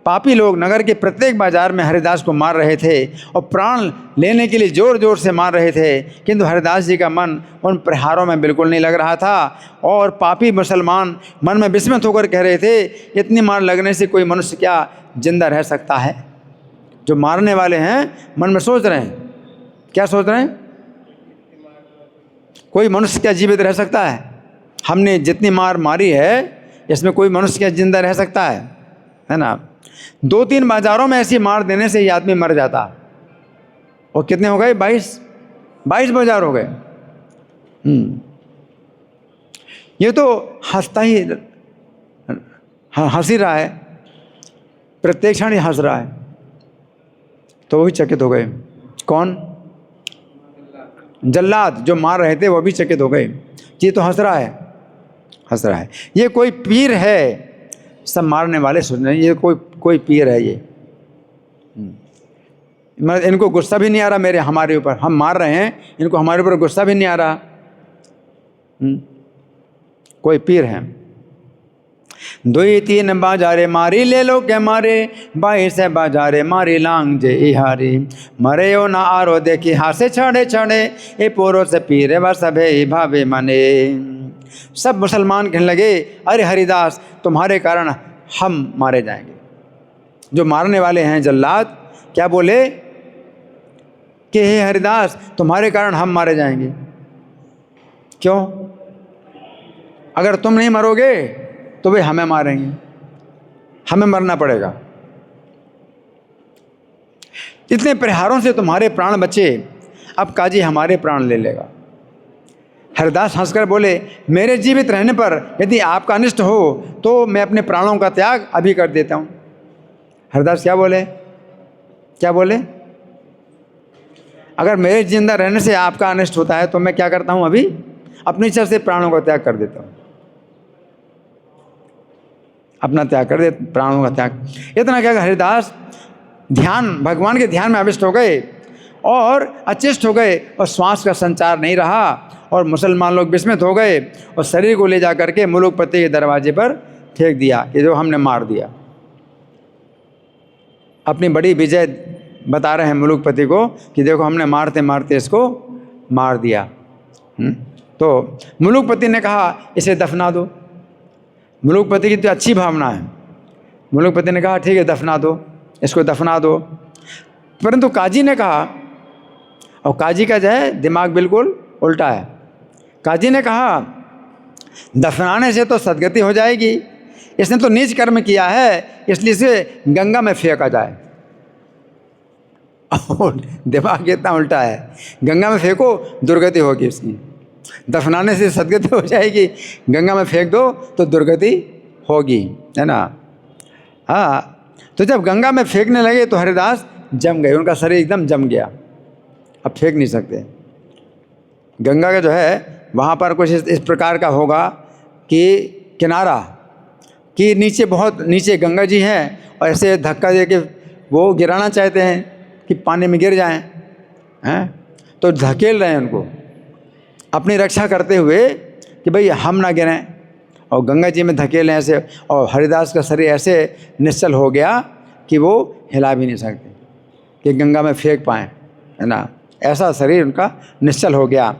पापी लोग नगर के प्रत्येक बाजार में हरिदास को मार रहे थे और प्राण लेने के लिए जोर जोर से मार रहे थे, किंतु हरिदास जी का मन उन प्रहारों में बिल्कुल नहीं लग रहा था। और पापी मुसलमान मन में विस्मित होकर कह रहे थे, इतनी मार लगने से कोई मनुष्य क्या जिंदा रह सकता है? जो मारने वाले हैं मन में सोच रहे हैं, क्या सोच रहे हैं? कोई मनुष्य क्या जीवित रह सकता है? हमने जितनी मार मारी है इसमें कोई मनुष्य क्या जिंदा रह सकता है ना। 2-3 बाजारों में ऐसी मार देने से ये आदमी मर जाता। और कितने हो गए? 22 बाजार हो गए। ये तो हंसता ही हंस ही रहा है, प्रत्येक क्षण ही हंस रहा है। तो वही चकित हो गए। कौन? जल्लाद जो मार रहे थे वो भी चकित हो गए, ये तो हंस रहा है, हंस रहा है। ये कोई पीर है? सब मारने वाले सोच रहे हैं ये कोई पीर है। ये मतलब इनको गुस्सा भी नहीं आ रहा हमारे ऊपर, हम मार रहे हैं, इनको हमारे ऊपर गुस्सा भी नहीं आ रहा। कोई पीर है। 2-3 बाजारे मारी ले लो के मारे, 22 बाजारे मारी लांग जे इहारी, मरे ओ ना आरो देखी हासे छड़े छड़े, ए पोरो से पीरे व सभे भावे मने। सब मुसलमान कहने लगे, अरे हरिदास तुम्हारे कारण हम मारे जाएंगे। जो मारने वाले हैं जल्लाद क्या बोले कि हे हरिदास तुम्हारे कारण हम मारे जाएंगे। क्यों? अगर तुम नहीं मरोगे तो वे हमें मारेंगे, हमें मरना पड़ेगा। इतने प्रहारों से तुम्हारे प्राण बचे, अब काजी हमारे प्राण ले लेगा। हरिदास हंसकर बोले, मेरे जीवित रहने पर यदि आपका अनिष्ट हो तो मैं अपने प्राणों का त्याग अभी कर देता हूँ। हरिदास क्या बोले? क्या बोले? अगर मेरे जिंदा रहने से आपका अनिष्ट होता है तो मैं क्या करता हूँ? अभी अपनी इच्छा से प्राणों का त्याग कर देता हूँ, अपना त्याग कर दे, प्राणों का त्याग। इतना क्या हरिदास ध्यान, भगवान के ध्यान में अभिष्ट हो गए और अचिष्ट हो गए और श्वास का संचार नहीं रहा और मुसलमान लोग विस्मित हो गए और शरीर को ले जा करके मुलुकपति के दरवाजे पर फेंक दिया कि जो हमने मार दिया। अपनी बड़ी विजय बता रहे हैं मुलुकपति को कि देखो हमने मारते मारते इसको मार दिया। तो मुलुकपति ने कहा इसे दफना दो। मुलुकपति की तो अच्छी भावना है। मुलुकपति ने कहा ठीक है दफना दो, इसको दफना दो। परंतु काजी ने कहा, और काजी का जो है दिमाग बिल्कुल उल्टा है, काजी ने कहा दफनाने से तो सदगति हो जाएगी, इसने तो नीच कर्म किया है इसलिए इसे गंगा में फेंका जाए। और दिमाग इतना उल्टा है, गंगा में फेंको दुर्गति होगी उसकी, दफनाने से सदगति हो जाएगी, गंगा में फेंक दो तो दुर्गति होगी, है ना। हाँ, तो जब गंगा में फेंकने लगे तो हरिदास जम गए, उनका शरीर एकदम जम गया, अब फेंक नहीं सकते। गंगा का जो है वहाँ पर कुछ इस प्रकार का होगा कि किनारा कि नीचे बहुत नीचे गंगा जी हैं और ऐसे धक्का दे के वो गिराना चाहते हैं कि पानी में गिर जाएं, हैं, तो धकेल रहे हैं उनको अपनी रक्षा करते हुए कि भाई हम ना गिरें, और गंगा जी में धकेलें ऐसे। और हरिदास का शरीर ऐसे निश्चल हो गया कि वो हिला भी नहीं सकते कि गंगा में फेंक पाएँ, है ना, ऐसा शरीर उनका निश्चल हो गया।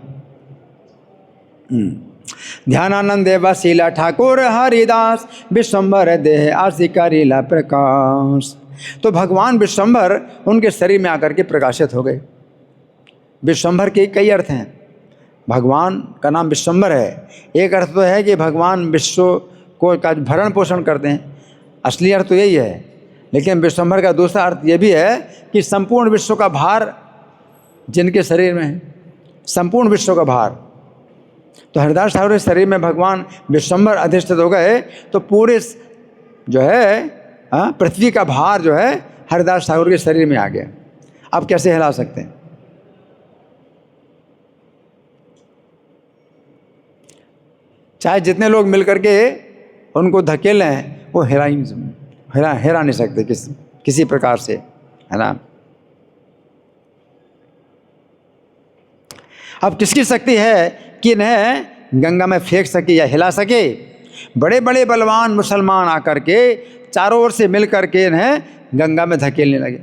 ध्यानानंद देवशीला ठाकुर हरिदास विश्वम्भर देह आसि करीला प्रकाश। तो भगवान विश्वम्भर उनके शरीर में आकर के प्रकाशित हो गए। विश्वम्भर के कई अर्थ हैं, भगवान का नाम विश्वम्भर है। एक अर्थ तो है कि भगवान विश्व को का भरण पोषण करते हैं, असली अर्थ तो यही है। लेकिन विश्वम्भर का दूसरा अर्थ ये भी है कि संपूर्ण विश्व का भार जिनके शरीर में है, संपूर्ण विश्व का भार। तो हरिदास ठाकुर के शरीर में भगवान विश्वम्भर अधिष्ठित हो गए तो पूरे जो है पृथ्वी का भार जो है हरिदास ठाकुर के शरीर में आ गया। अब कैसे हिला सकते हैं? चाहे जितने लोग मिलकर के उनको धकेलें, वो हिला नहीं सकते किसी प्रकार से, है ना। अब किसकी शक्ति है कि इन्हें गंगा में फेंक सके या हिला सके? बड़े बड़े बलवान मुसलमान आकर के चारों ओर से मिल करके इन्हें गंगा में धकेलने लगे।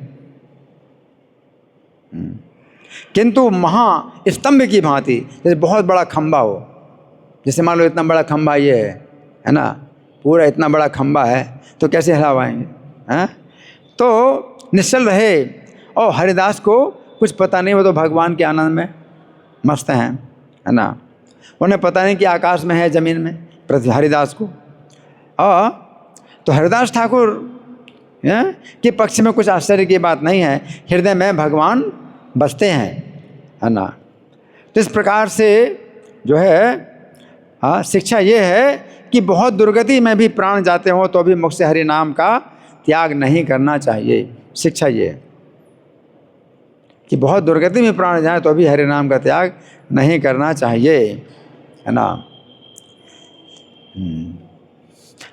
किंतु महास्तंभ की भांति, जैसे बहुत बड़ा खंबा हो, जैसे मान लो इतना बड़ा खंबा ये है ना, पूरा इतना बड़ा खंबा है, तो कैसे हिलावाएंगे? हैं? तो निश्चल रहे। और हरिदास को कुछ पता नहीं, वो तो भगवान के आनंद में मस्त हैं, है ना। उन्हें पता नहीं कि आकाश में है ज़मीन में, प्रति हरिदास को। और तो हरिदास ठाकुर के पक्ष में कुछ आश्चर्य की बात नहीं है, हृदय में भगवान बसते हैं, है ना। तो इस प्रकार से जो है शिक्षा ये है कि बहुत दुर्गति में भी प्राण जाते हों तो भी मुख से हरि नाम का त्याग नहीं करना चाहिए। शिक्षा ये है कि बहुत दुर्गति में प्राण जाए तो भी हरि नाम का त्याग नहीं करना चाहिए, है ना।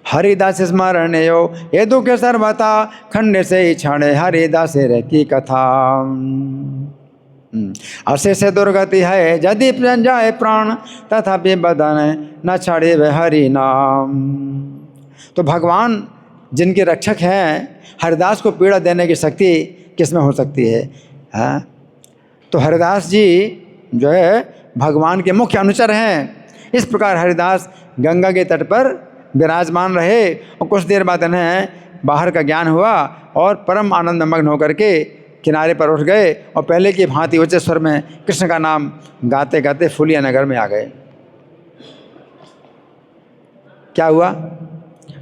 हरिदास स्मरण यो ये दुख सर्वथा खंड से क्षण हरिदास की कथा। अशेष दुर्गति है यदि जाए प्राण तथापि बदन न छाड़े वह हरि नाम। तो भगवान जिनके रक्षक हैं, हरिदास को पीड़ा देने की शक्ति किसमें हो सकती है? तो हरिदास जी जो है भगवान के मुख्य अनुचर हैं। इस प्रकार हरिदास गंगा के तट पर विराजमान रहे और कुछ देर बाद इन्हें बाहर का ज्ञान हुआ और परम आनंद में मग्न होकर के किनारे पर उठ गए और पहले की भांति ऊंचे स्वर में कृष्ण का नाम गाते गाते फुलिया नगर में आ गए। क्या हुआ?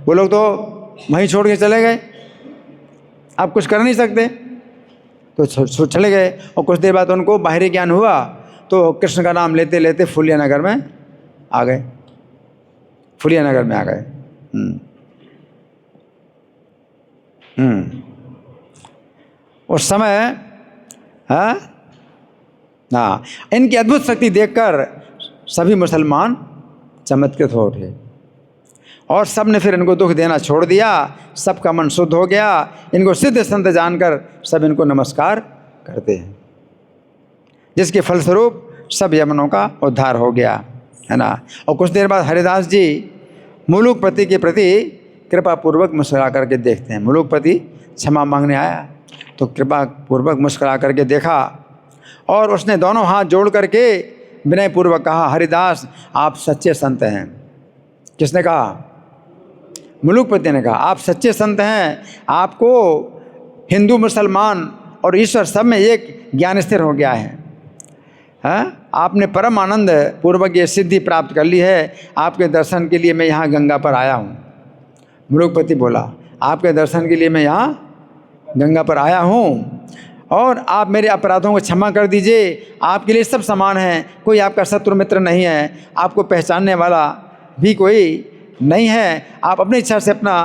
वो लोग तो वहीं छोड़ के चले गए, आप कुछ कर नहीं सकते, तो चले गए। और कुछ देर बाद उनको बाहरी ज्ञान हुआ तो कृष्ण का नाम लेते लेते फुलिया नगर में आ गए, फुलिया नगर में आ गए। उस समय इनकी अद्भुत शक्ति देखकर सभी मुसलमान चमत्कृत हो उठे और सब ने फिर इनको दुख देना छोड़ दिया। सबका मन शुद्ध हो गया। इनको सिद्ध संत जानकर सब इनको नमस्कार करते हैं, जिसके फलस्वरूप सब यमनों का उद्धार हो गया, है ना। और कुछ देर बाद हरिदास जी मुलुकपति के प्रति कृपा पूर्वक मुस्कुरा करके देखते हैं। मुलुकपति क्षमा मांगने आया तो कृपा पूर्वक मुस्कुरा करके देखा और उसने दोनों हाथ जोड़ करके विनय पूर्वक कहा, हरिदास आप सच्चे संत हैं। किसने कहा? मुलुकपति ने कहा, आप सच्चे संत हैं। आपको हिंदू मुसलमान और ईश्वर सब में एक ज्ञान स्थिर हो गया है। आपने परम आनंद पूर्वक ये सिद्धि प्राप्त कर ली है। आपके दर्शन के लिए मैं यहाँ गंगा पर आया हूँ। मुलुकपति बोला, आपके दर्शन के लिए मैं यहाँ गंगा पर आया हूँ और आप मेरे अपराधों को क्षमा कर दीजिए। आपके लिए सब समान हैं, कोई आपका शत्रु मित्र नहीं है, आपको पहचानने वाला भी कोई नहीं है। आप अपनी इच्छा से अपना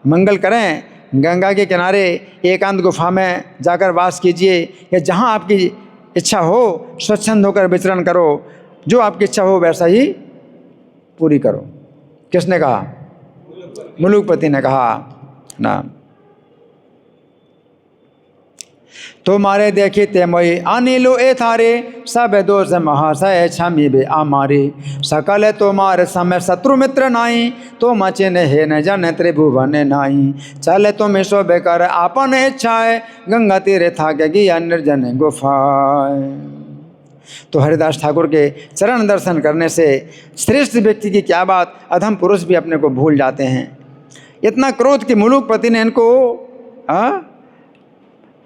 मंगल करें, गंगा के किनारे एकांत गुफा में जाकर वास कीजिए या जहाँ आपकी इच्छा हो स्वच्छंद होकर विचरण करो, जो आपकी इच्छा हो वैसा ही पूरी करो। किसने कहा? मुलुकपति ने कहा ना। तुम्हारे देखी ते मोई अनिलो ए थारे सब दोष महाशय क्षमी बे आमारे सकल तुम्हारे समय शत्रु मित्र नाई तो मचिन हे न जन त्रिभुवन नाई चले तुम सो बेकर आपन इच्छाए गंगा तीरे था गया निर्जन गुफाए। तो हरिदास ठाकुर के चरण दर्शन करने से श्रेष्ठ व्यक्ति की क्या बात, अधम पुरुष भी अपने को भूल जाते हैं। इतना क्रोध कि मुलुकपति ने इनको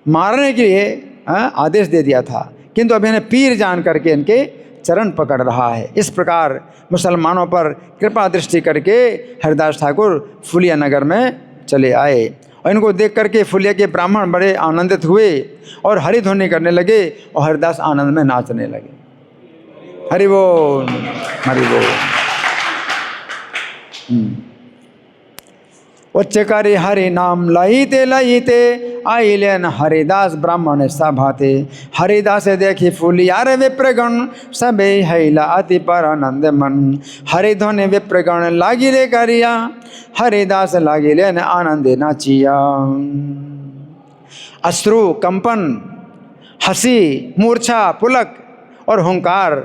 मारने के लिए आदेश दे दिया था, किंतु अब इन्हें पीर जान करके इनके चरण पकड़ रहा है। इस प्रकार मुसलमानों पर कृपा दृष्टि करके हरिदास ठाकुर फुलिया नगर में चले आए और इनको देख करके फुलिया के ब्राह्मण बड़े आनंदित हुए और हरि ध्वनि करने लगे और हरिदास आनंद में नाचने लगे। हरि बोल, हरि बोल। उच्चकारी हरि नाम लईते आइलेन हरिदास ब्राह्मण सभाते। हरिदास देखी फुलिया रे विप्रगण सबे हैला अति पर आनंद मन। हरि ध्वनि विप्रगण लागिले करिया हरिदास लागिले न आनंदे नाचिया। अश्रु, कंपन, हंसी, मूर्छा, पुलक और हुंकार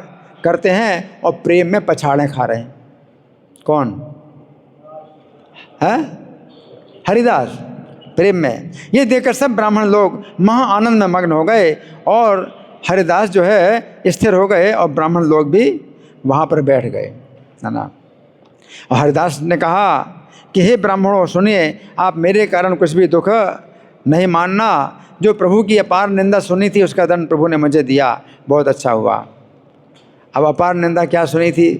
करते हैं और प्रेम में पछाड़े खा रहे हैं। कौन है? हरिदास प्रेम में। ये देखकर सब ब्राह्मण लोग महा आनंद में मग्न हो गए और हरिदास जो है स्थिर हो गए और ब्राह्मण लोग भी वहाँ पर बैठ गए, है ना। और हरिदास ने कहा कि हे ब्राह्मणों सुनिए, आप मेरे कारण कुछ भी दुख नहीं मानना। जो प्रभु की अपार निंदा सुनी थी उसका दंड प्रभु ने मुझे दिया, बहुत अच्छा हुआ। अब अपार निंदा क्या सुनी थी?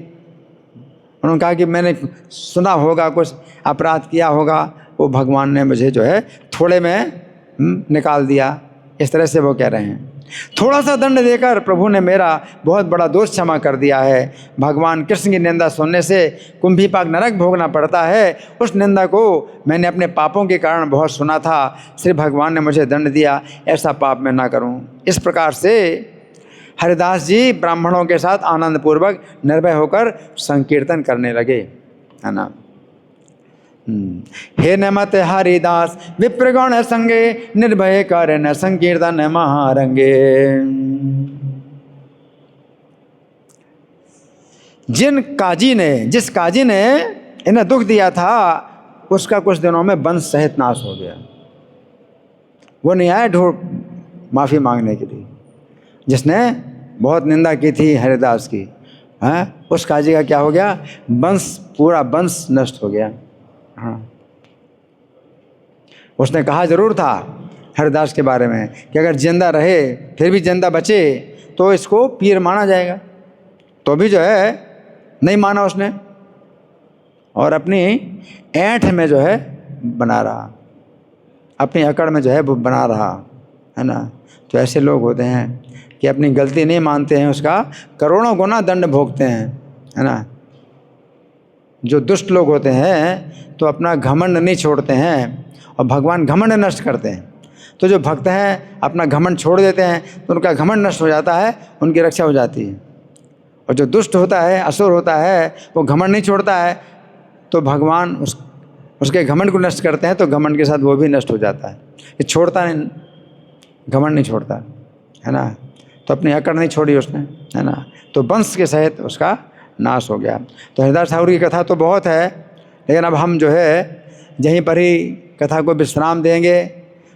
उन्होंने कहा कि मैंने सुना होगा, कुछ अपराध किया होगा, वो भगवान ने मुझे जो है थोड़े में निकाल दिया, इस तरह से वो कह रहे हैं। थोड़ा सा दंड देकर प्रभु ने मेरा बहुत बड़ा दोष क्षमा कर दिया है। भगवान कृष्ण की निंदा सुनने से कुंभीपाक नरक भोगना पड़ता है, उस निंदा को मैंने अपने पापों के कारण बहुत सुना था, श्री भगवान ने मुझे दंड दिया, ऐसा पाप मैं ना करूं। इस प्रकार से हरिदास जी ब्राह्मणों के साथ आनंदपूर्वक निर्भय होकर संकीर्तन करने लगे, है ना। हे नमते हरिदास विप्रगण संगे निर्भय करन संकीर्तन महारंगे। जिस काजी ने इन्हें दुख दिया था उसका कुछ दिनों में वंश सहित नाश हो गया। वो नहीं आए ढूंढ माफ़ी मांगने के लिए, जिसने बहुत निंदा की थी हरिदास की, हैं, उस काजी का क्या हो गया? वंश, पूरा वंश नष्ट हो गया। हाँ, उसने कहा जरूर था हरिदास के बारे में कि अगर जिंदा रहे फिर भी जिंदा बचे तो इसको पीर माना जाएगा, तो भी जो है नहीं माना उसने और अपनी ऐंठ में जो है बना रहा, अपनी अकड़ में जो है वो बना रहा, है ना। तो ऐसे लोग होते हैं कि अपनी गलती नहीं मानते हैं, उसका करोड़ों गुना दंड भोगते हैं, है ना। जो दुष्ट लोग होते हैं तो अपना घमंड नहीं छोड़ते हैं और भगवान घमंड नष्ट करते हैं। तो जो भक्त हैं अपना घमंड छोड़ देते हैं तो उनका घमंड नष्ट हो जाता है, उनकी रक्षा हो जाती है। और जो दुष्ट होता है, असुर होता है, वो घमंड नहीं छोड़ता है तो भगवान उसके घमंड को नष्ट करते हैं, तो घमंड के साथ वो भी नष्ट हो जाता है। ये छोड़ता नहीं, घमंड नहीं छोड़ता, है ना। तो अपनी अकड़ नहीं छोड़ी उसने, है ना, तो वंश के सहित उसका नाश हो गया। तो हरिदास ठाकुर की कथा तो बहुत है, लेकिन अब हम जो है यहीं पर ही कथा को विश्राम देंगे।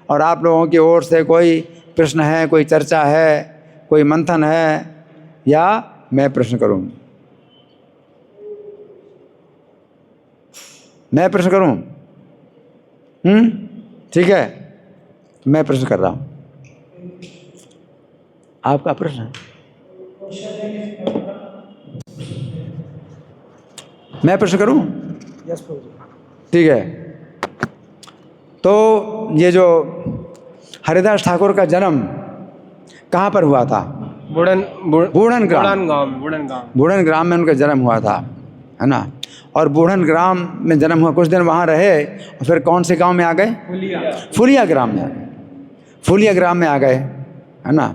और आप लोगों की ओर से कोई प्रश्न है, कोई चर्चा है, कोई मंथन है, या मैं प्रश्न करूं? मैं प्रश्न करूं? ठीक है, मैं प्रश्न कर रहा हूं। आपका प्रश्न है? मैं प्रश्न करूं? ठीक है। तो ये जो हरिदास ठाकुर का जन्म कहाँ पर हुआ था? बूढ़न ग्राम में उनका जन्म हुआ था, है ना। और बूढ़न ग्राम में जन्म हुआ, कुछ दिन वहाँ रहे और फिर कौन से गांव में आ गए? फुलिया ग्राम में आ गए, फुलिया ग्राम में आ गए, है ना।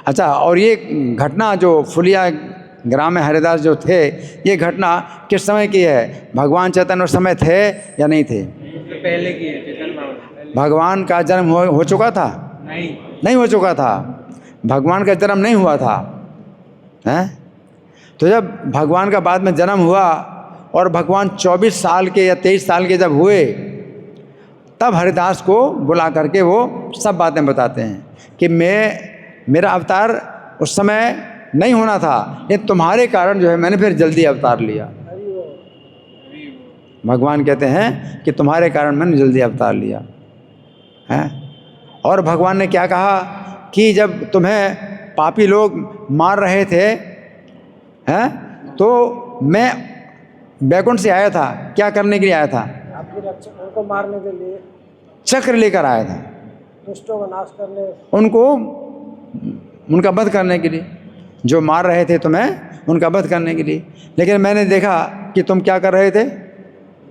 अच्छा, और ये घटना जो फुलिया ग्राम में हरिदास जो थे, ये घटना किस समय की है? भगवान चैतन्य उस समय थे या नहीं थे? पहले की है, चैतन्य भगवान का जन्म हो चुका था? नहीं हो चुका था, भगवान का जन्म नहीं हुआ था, हैं। तो जब भगवान का बाद में जन्म हुआ और भगवान 24 साल के या 23 साल के जब हुए, तब हरिदास को बुला करके वो सब बातें बताते हैं कि मेरा अवतार उस समय नहीं होना था, ये तुम्हारे कारण जो है मैंने फिर जल्दी अवतार लिया। भगवान कहते हैं कि तुम्हारे कारण मैंने जल्दी अवतार लिया है। और भगवान ने क्या कहा कि जब तुम्हें पापी लोग मार रहे थे हैं? तो मैं बैकुंठ से आया था, क्या करने के लिए आया था? आपकी रक्षा, उनको मारने के लिए, चक्र लेकर आया था, दुष्टों का नाश करने, उनको उनका वध करने के लिए। जो मार रहे थे तुम्हें, उनका वध करने के लिए। लेकिन मैंने देखा कि तुम क्या कर रहे थे?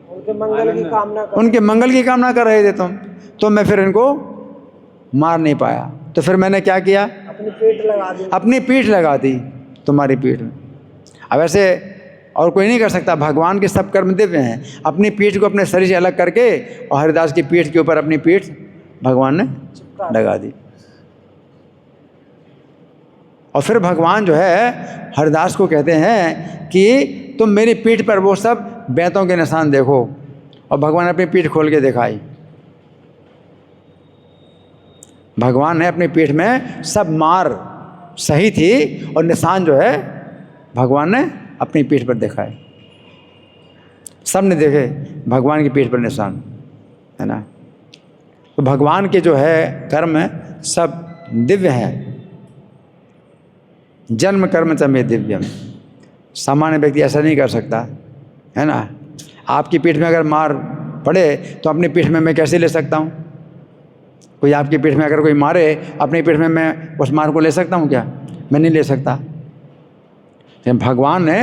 उनके मंगल की कामना कर, उनके मंगल की कामना कर रहे थे तुम। तो मैं फिर इनको मार नहीं पाया। तो फिर मैंने क्या किया? अपनी पीठ लगा दी। अपनी पीठ लगा दी तुम्हारी पीठ में। अब ऐसे और कोई नहीं कर सकता। भगवान के सब कर्म दिव्य हैं। अपनी पीठ को अपने शरीर से अलग करके और हरिदास की पीठ के ऊपर अपनी पीठ भगवान ने लगा दी। और फिर भगवान जो है हरिदास को कहते हैं कि तुम मेरी पीठ पर वो सब बेंतों के निशान देखो। और भगवान ने अपनी पीठ खोल के दिखाई। भगवान ने अपनी पीठ में सब मार सही थी और निशान जो है भगवान ने अपनी पीठ पर दिखाए। सब ने देखे भगवान की पीठ पर निशान, है ना। तो भगवान के जो है कर्म है सब दिव्य है। जन्म कर्म च मे दिव्यम। सामान्य व्यक्ति ऐसा नहीं कर सकता, है ना। आपकी पीठ में अगर मार पड़े तो अपनी पीठ में मैं कैसे ले सकता हूँ? कोई आपकी पीठ में अगर कोई मारे, अपनी पीठ में मैं उस मार को ले सकता हूँ क्या? मैं नहीं ले सकता। लेकिन भगवान ने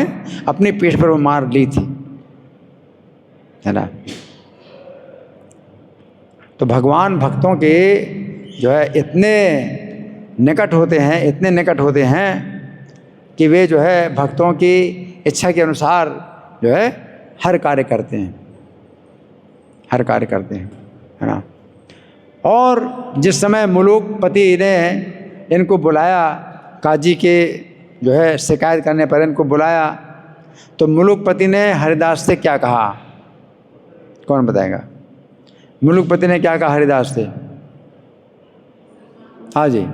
अपनी पीठ पर वो मार ली थी, है ना। तो भगवान भक्तों के जो है इतने निकट होते हैं, इतने निकट होते हैं कि वे जो है भक्तों की इच्छा के अनुसार जो है हर कार्य करते हैं, हर कार्य करते हैं, है ना। और जिस समय मुलुकपति ने इनको बुलाया, काजी के जो है शिकायत करने पर इनको बुलाया, तो मुलुकपति ने हरिदास से क्या कहा? कौन बताएगा? मुलुकपति ने क्या कहा हरिदास से? हाँ जी।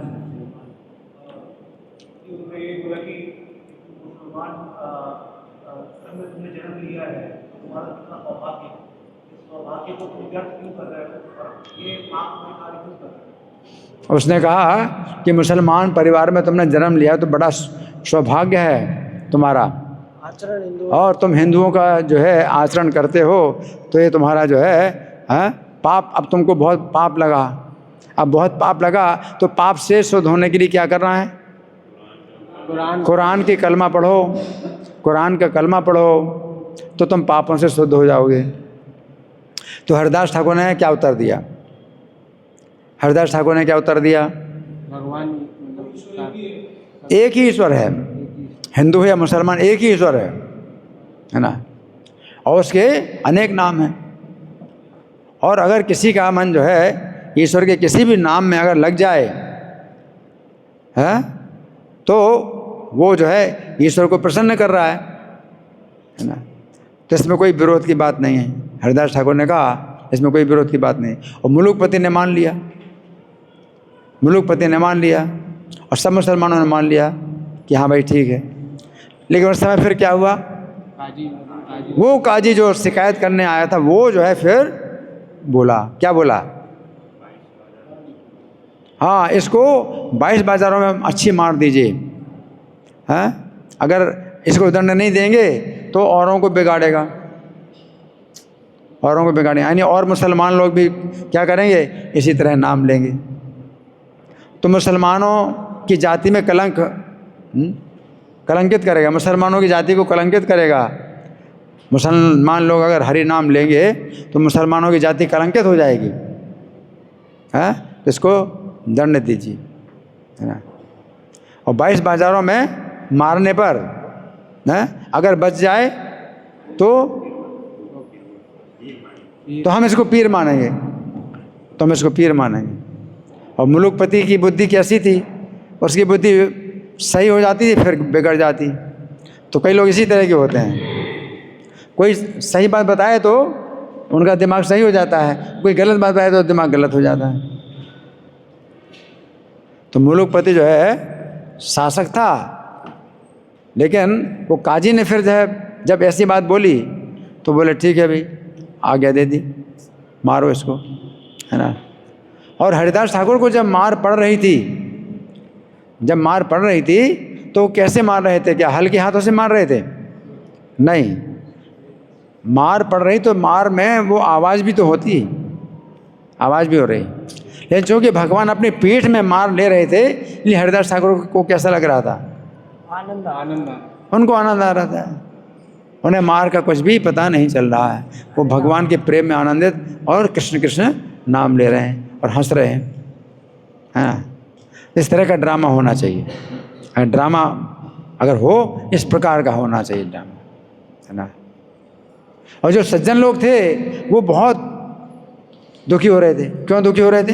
उसने कहा कि मुसलमान परिवार में तुमने जन्म लिया तो बड़ा सौभाग्य है तुम्हारा, आचरण हिंदू, और तुम हिंदुओं का जो है आचरण करते हो, तो ये तुम्हारा जो है पाप, अब तुमको बहुत पाप लगा। अब बहुत पाप लगा तो पाप से शुद्ध होने के लिए क्या करना है? कुरान की कलमा पढ़ो, कुरान का कलमा पढ़ो तो तुम पापों से शुद्ध हो जाओगे। तो हरिदास ठाकुर ने क्या उत्तर दिया? हरिदास ठाकुर ने क्या उत्तर दिया? भगवान एक ही ईश्वर है, हिंदू है या मुसलमान, एक ही ईश्वर है ना। और उसके अनेक नाम हैं। और अगर किसी का मन जो है ईश्वर के किसी भी नाम में अगर लग जाए है, तो वो जो है ईश्वर को प्रसन्न कर रहा है ना। तो इसमें कोई विरोध की बात नहीं है। हरिदास ठाकुर ने कहा इसमें कोई विरोध की बात नहीं। और मुलुकपति ने मान लिया, मुलुकपति ने मान लिया और सब मुसलमानों ने मान लिया कि हाँ भाई ठीक है। लेकिन उस समय फिर क्या हुआ? वो काजी जो शिकायत करने आया था वो जो है फिर बोला, क्या बोला? हाँ, इसको 22 बाजारों में अच्छी मार दीजिए, हैं? अगर इसको दंड नहीं देंगे तो औरों को बिगाड़ेगा, औरों को बिगाड़ेगा। यानी और मुसलमान लोग भी क्या करेंगे? इसी तरह नाम लेंगे। तो मुसलमानों की जाति में कलंक कलंकित करेगा, मुसलमानों की जाति को कलंकित करेगा। मुसलमान लोग अगर हरि नाम लेंगे तो मुसलमानों की जाति कलंकित हो जाएगी, है? तो इसको दंड दीजिए, है ना। और 22 बाजारों में मारने पर अगर बच जाए तो हम इसको पीर मानेंगे, तो हम इसको पीर मानेंगे। और मुलुकपति की बुद्धि कैसी थी? उसकी बुद्धि सही हो जाती थी फिर बिगड़ जाती। तो कई लोग इसी तरह के होते हैं। कोई सही बात बताए तो उनका दिमाग सही हो जाता है, कोई गलत बात बताए तो दिमाग गलत हो जाता है। तो मुलुकपति जो है शासक था, लेकिन वो काजी ने फिर जब ऐसी बात बोली तो बोले ठीक है भाई, आज्ञा दे दी, मारो इसको, है ना। और हरिदास ठाकुर को जब मार पड़ रही थी, तो कैसे मार रहे थे? क्या हल्के हाथों से मार रहे थे? नहीं, मार पड़ रही तो मार में वो आवाज़ भी तो होती, आवाज़ भी हो रही। लेकिन चूँकि भगवान अपने पीठ में मार ले रहे थे, इसलिए हरिदास ठाकुर को कैसा लग रहा था? आनंद आनंद उनको आनंद आ रहा था। उन्हें मार का कुछ भी पता नहीं चल रहा है, वो भगवान के प्रेम में आनंदित और कृष्ण कृष्ण नाम ले रहे हैं और हंस रहे हैं। हाँ, इस तरह का ड्रामा होना चाहिए। ड्रामा अगर हो, इस प्रकार का होना चाहिए ड्रामा, है ना। और जो सज्जन लोग थे वो बहुत दुखी हो रहे थे। क्यों दुखी हो रहे थे?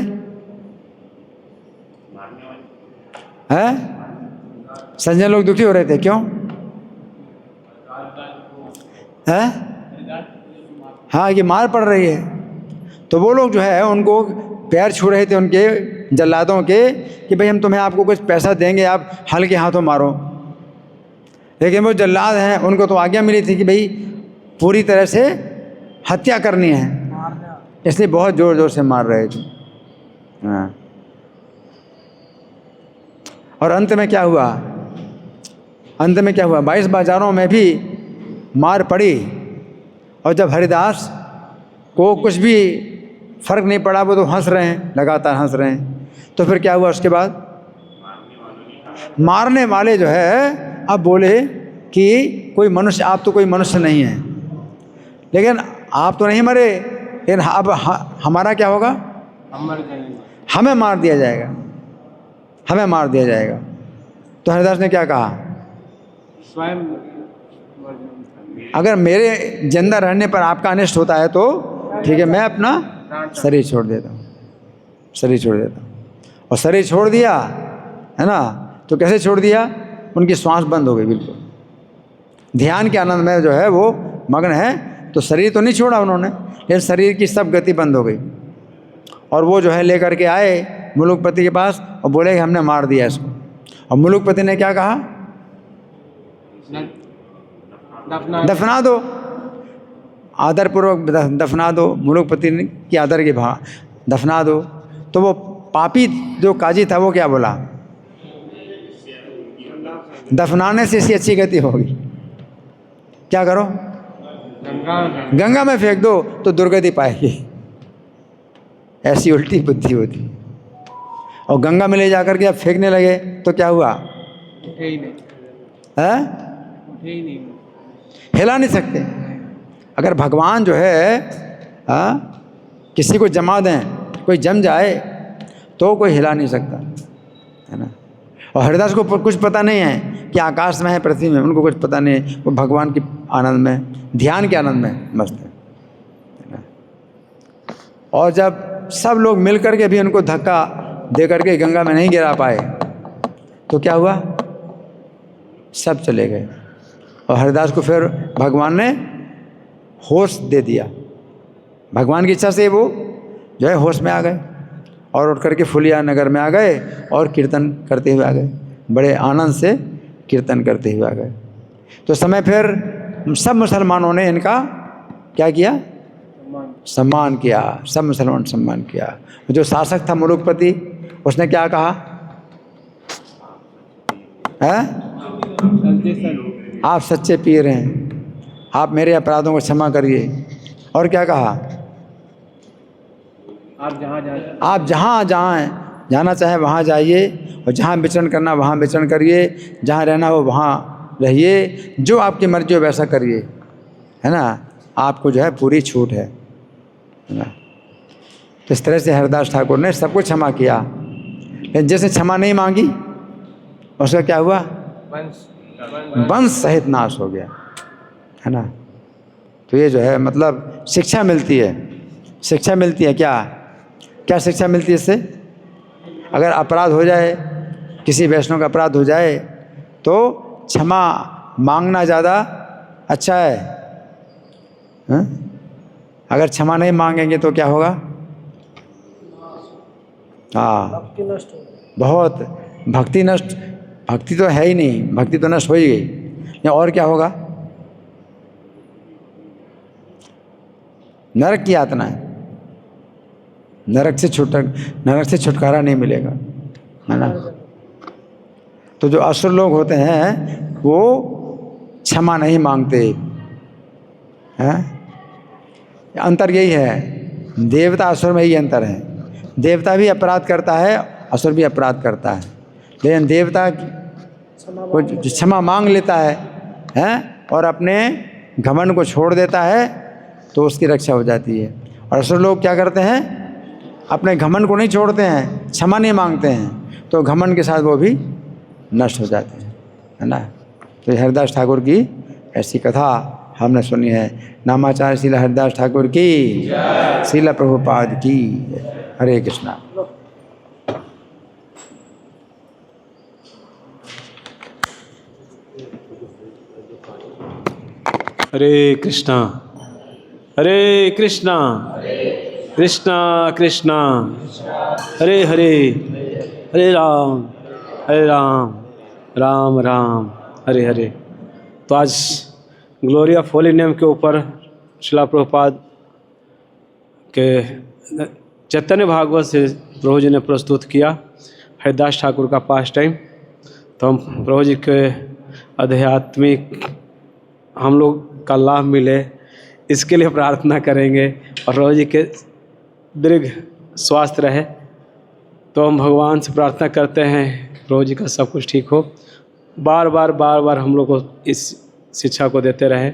हैं? सज्जन लोग दुखी हो रहे थे, क्यों? है? हाँ, ये मार पड़ रही है। तो वो लोग जो है उनको पैर छू रहे थे उनके जल्लादों के कि भाई हम तुम्हें आपको कुछ पैसा देंगे, आप हल्के हाथों मारो। लेकिन वो जल्लाद हैं, उनको तो आज्ञा मिली थी कि भाई पूरी तरह से हत्या करनी है, इसलिए बहुत ज़ोर ज़ोर से मार रहे थे। हाँ, और अंत में क्या हुआ? अंत में क्या हुआ? 22 बाजारों में भी मार पड़ी, और जब हरिदास को कुछ भी फर्क नहीं पड़ा, वो तो हंस रहे हैं, लगातार हंस रहे हैं। तो फिर क्या हुआ उसके बाद? मारने वाले जो है अब बोले कि कोई मनुष्य, आप तो कोई मनुष्य नहीं है, लेकिन आप तो नहीं मरे, लेकिन अब हमारा क्या होगा? हम मर जाएंगे, हमें मार दिया जाएगा, हमें मार दिया जाएगा। तो हरिदास ने क्या कहा? स्वयं मर जाएंगे। अगर मेरे जिंदा रहने पर आपका अनिष्ट होता है तो ठीक है, मैं अपना शरीर छोड़ देता हूँ, शरीर छोड़ देता हूँ। और शरीर छोड़ दिया, है ना। तो कैसे छोड़ दिया? उनकी श्वास बंद हो गई बिल्कुल, ध्यान के आनंद में जो है वो मग्न है। तो शरीर तो नहीं छोड़ा उन्होंने, लेकिन शरीर की सब गति बंद हो गई। और वो जो है लेकर के आए मुलुकपति के पास और बोले कि हमने मार दिया इसको। और मुलुकपति ने क्या कहा? दफना दो, आदरपूर्वक दफना दो। मुलुकपति ने की आदर के भाव दफना दो। तो वो पापी जो काजी था वो क्या बोला? दफनाने से इसकी अच्छी गति होगी, क्या करो? गंगा में फेंक दो तो दुर्गति पाएगी। ऐसी उल्टी बुद्धि होती। और गंगा में ले जाकर के अब फेंकने लगे तो क्या हुआ? उठे ही नहीं, है? उठे ही नहीं, हिला नहीं सकते। अगर भगवान जो है किसी को जमा दें, कोई जम जाए तो कोई हिला नहीं सकता, है ना। और हरिदास को कुछ पता नहीं है कि आकाश में है पृथ्वी में, उनको कुछ पता नहीं है। वो भगवान के आनंद में, ध्यान के आनंद में मस्त है ना। और जब सब लोग मिल करके भी उनको धक्का दे करके गंगा में नहीं गिरा पाए तो क्या हुआ? सब चले गए। और हरिदास को फिर भगवान ने होश दे दिया। भगवान की इच्छा से वो जो है होश में आ गए और उठ करके फुलिया नगर में आ गए और कीर्तन करते हुए आ गए, बड़े आनंद से कीर्तन करते हुए आ गए। तो समय फिर सब मुसलमानों ने इनका क्या किया? सम्मान किया। सब मुसलमान सम्मान किया। जो शासक था मुलुकपति, उसने क्या कहा? है? आप सच्चे पीर हैं, आप मेरे अपराधों को क्षमा करिए। और क्या कहा? आप जहाँ जाना चाहें वहाँ जाइए, और जहाँ विचरण करना वहाँ विचरण करिए, जहाँ रहना हो वहाँ रहिए, जो आपकी मर्जी हो वैसा करिए, है ना। आपको जो है पूरी छूट है ना। तो इस तरह से हरिदास ठाकुर ने सबको क्षमा किया। लेकिन जैसे क्षमा नहीं मांगी उसका क्या हुआ? वंश सहित नाश हो गया, है ना। तो ये जो है मतलब शिक्षा मिलती है। शिक्षा मिलती है क्या? क्या शिक्षा मिलती है इससे? अगर अपराध हो जाए, किसी वैष्णव का अपराध हो जाए तो क्षमा मांगना ज़्यादा अच्छा है, हाँ? अगर क्षमा नहीं मांगेंगे तो क्या होगा? हाँ, भक्ति नष्ट हो गई। बहुत भक्ति नष्ट। भक्ति तो है ही नहीं, भक्ति तो नष्ट हो ही गई। या और क्या होगा? नरक की यातना है। नरक से छुटकारा नहीं मिलेगा, है ना। तो जो असुर लोग होते हैं वो क्षमा नहीं मांगते हैं। अंतर यही है, देवता असुर में यही अंतर है। देवता भी अपराध करता है, असुर भी अपराध करता है, लेकिन देवता को क्षमा मांग लेता है और अपने घमंड को छोड़ देता है तो उसकी रक्षा हो जाती है। और असुर लोग क्या करते हैं, अपने घमंड को नहीं छोड़ते हैं, क्षमा नहीं मांगते हैं, तो घमंड के साथ वो भी नष्ट हो जाते हैं, है ना। तो हरिदास ठाकुर की ऐसी कथा हमने सुनी है। नामाचार्य श्रील हरिदास ठाकुर की, श्रील प्रभुपाद की। हरे कृष्णा। हरे कृष्णा हरे कृष्णा कृष्णा कृष्णा हरे हरे, हरे राम राम राम हरे हरे। तो आज ग्लोरी ऑफ होली नेम के ऊपर श्रील प्रभुपाद के चैतन्य भागवत से प्रभु जी ने प्रस्तुत किया हरिदास ठाकुर का पास टाइम। तो हम प्रभु जी के आध्यात्मिक हम लोग का लाभ मिले इसके लिए प्रार्थना करेंगे और प्रभु जी के दीर्घ स्वास्थ्य रहे। तो हम भगवान से प्रार्थना करते हैं प्रभु जी का सब कुछ ठीक हो। बार बार हम लोग को इस शिक्षा को देते रहे।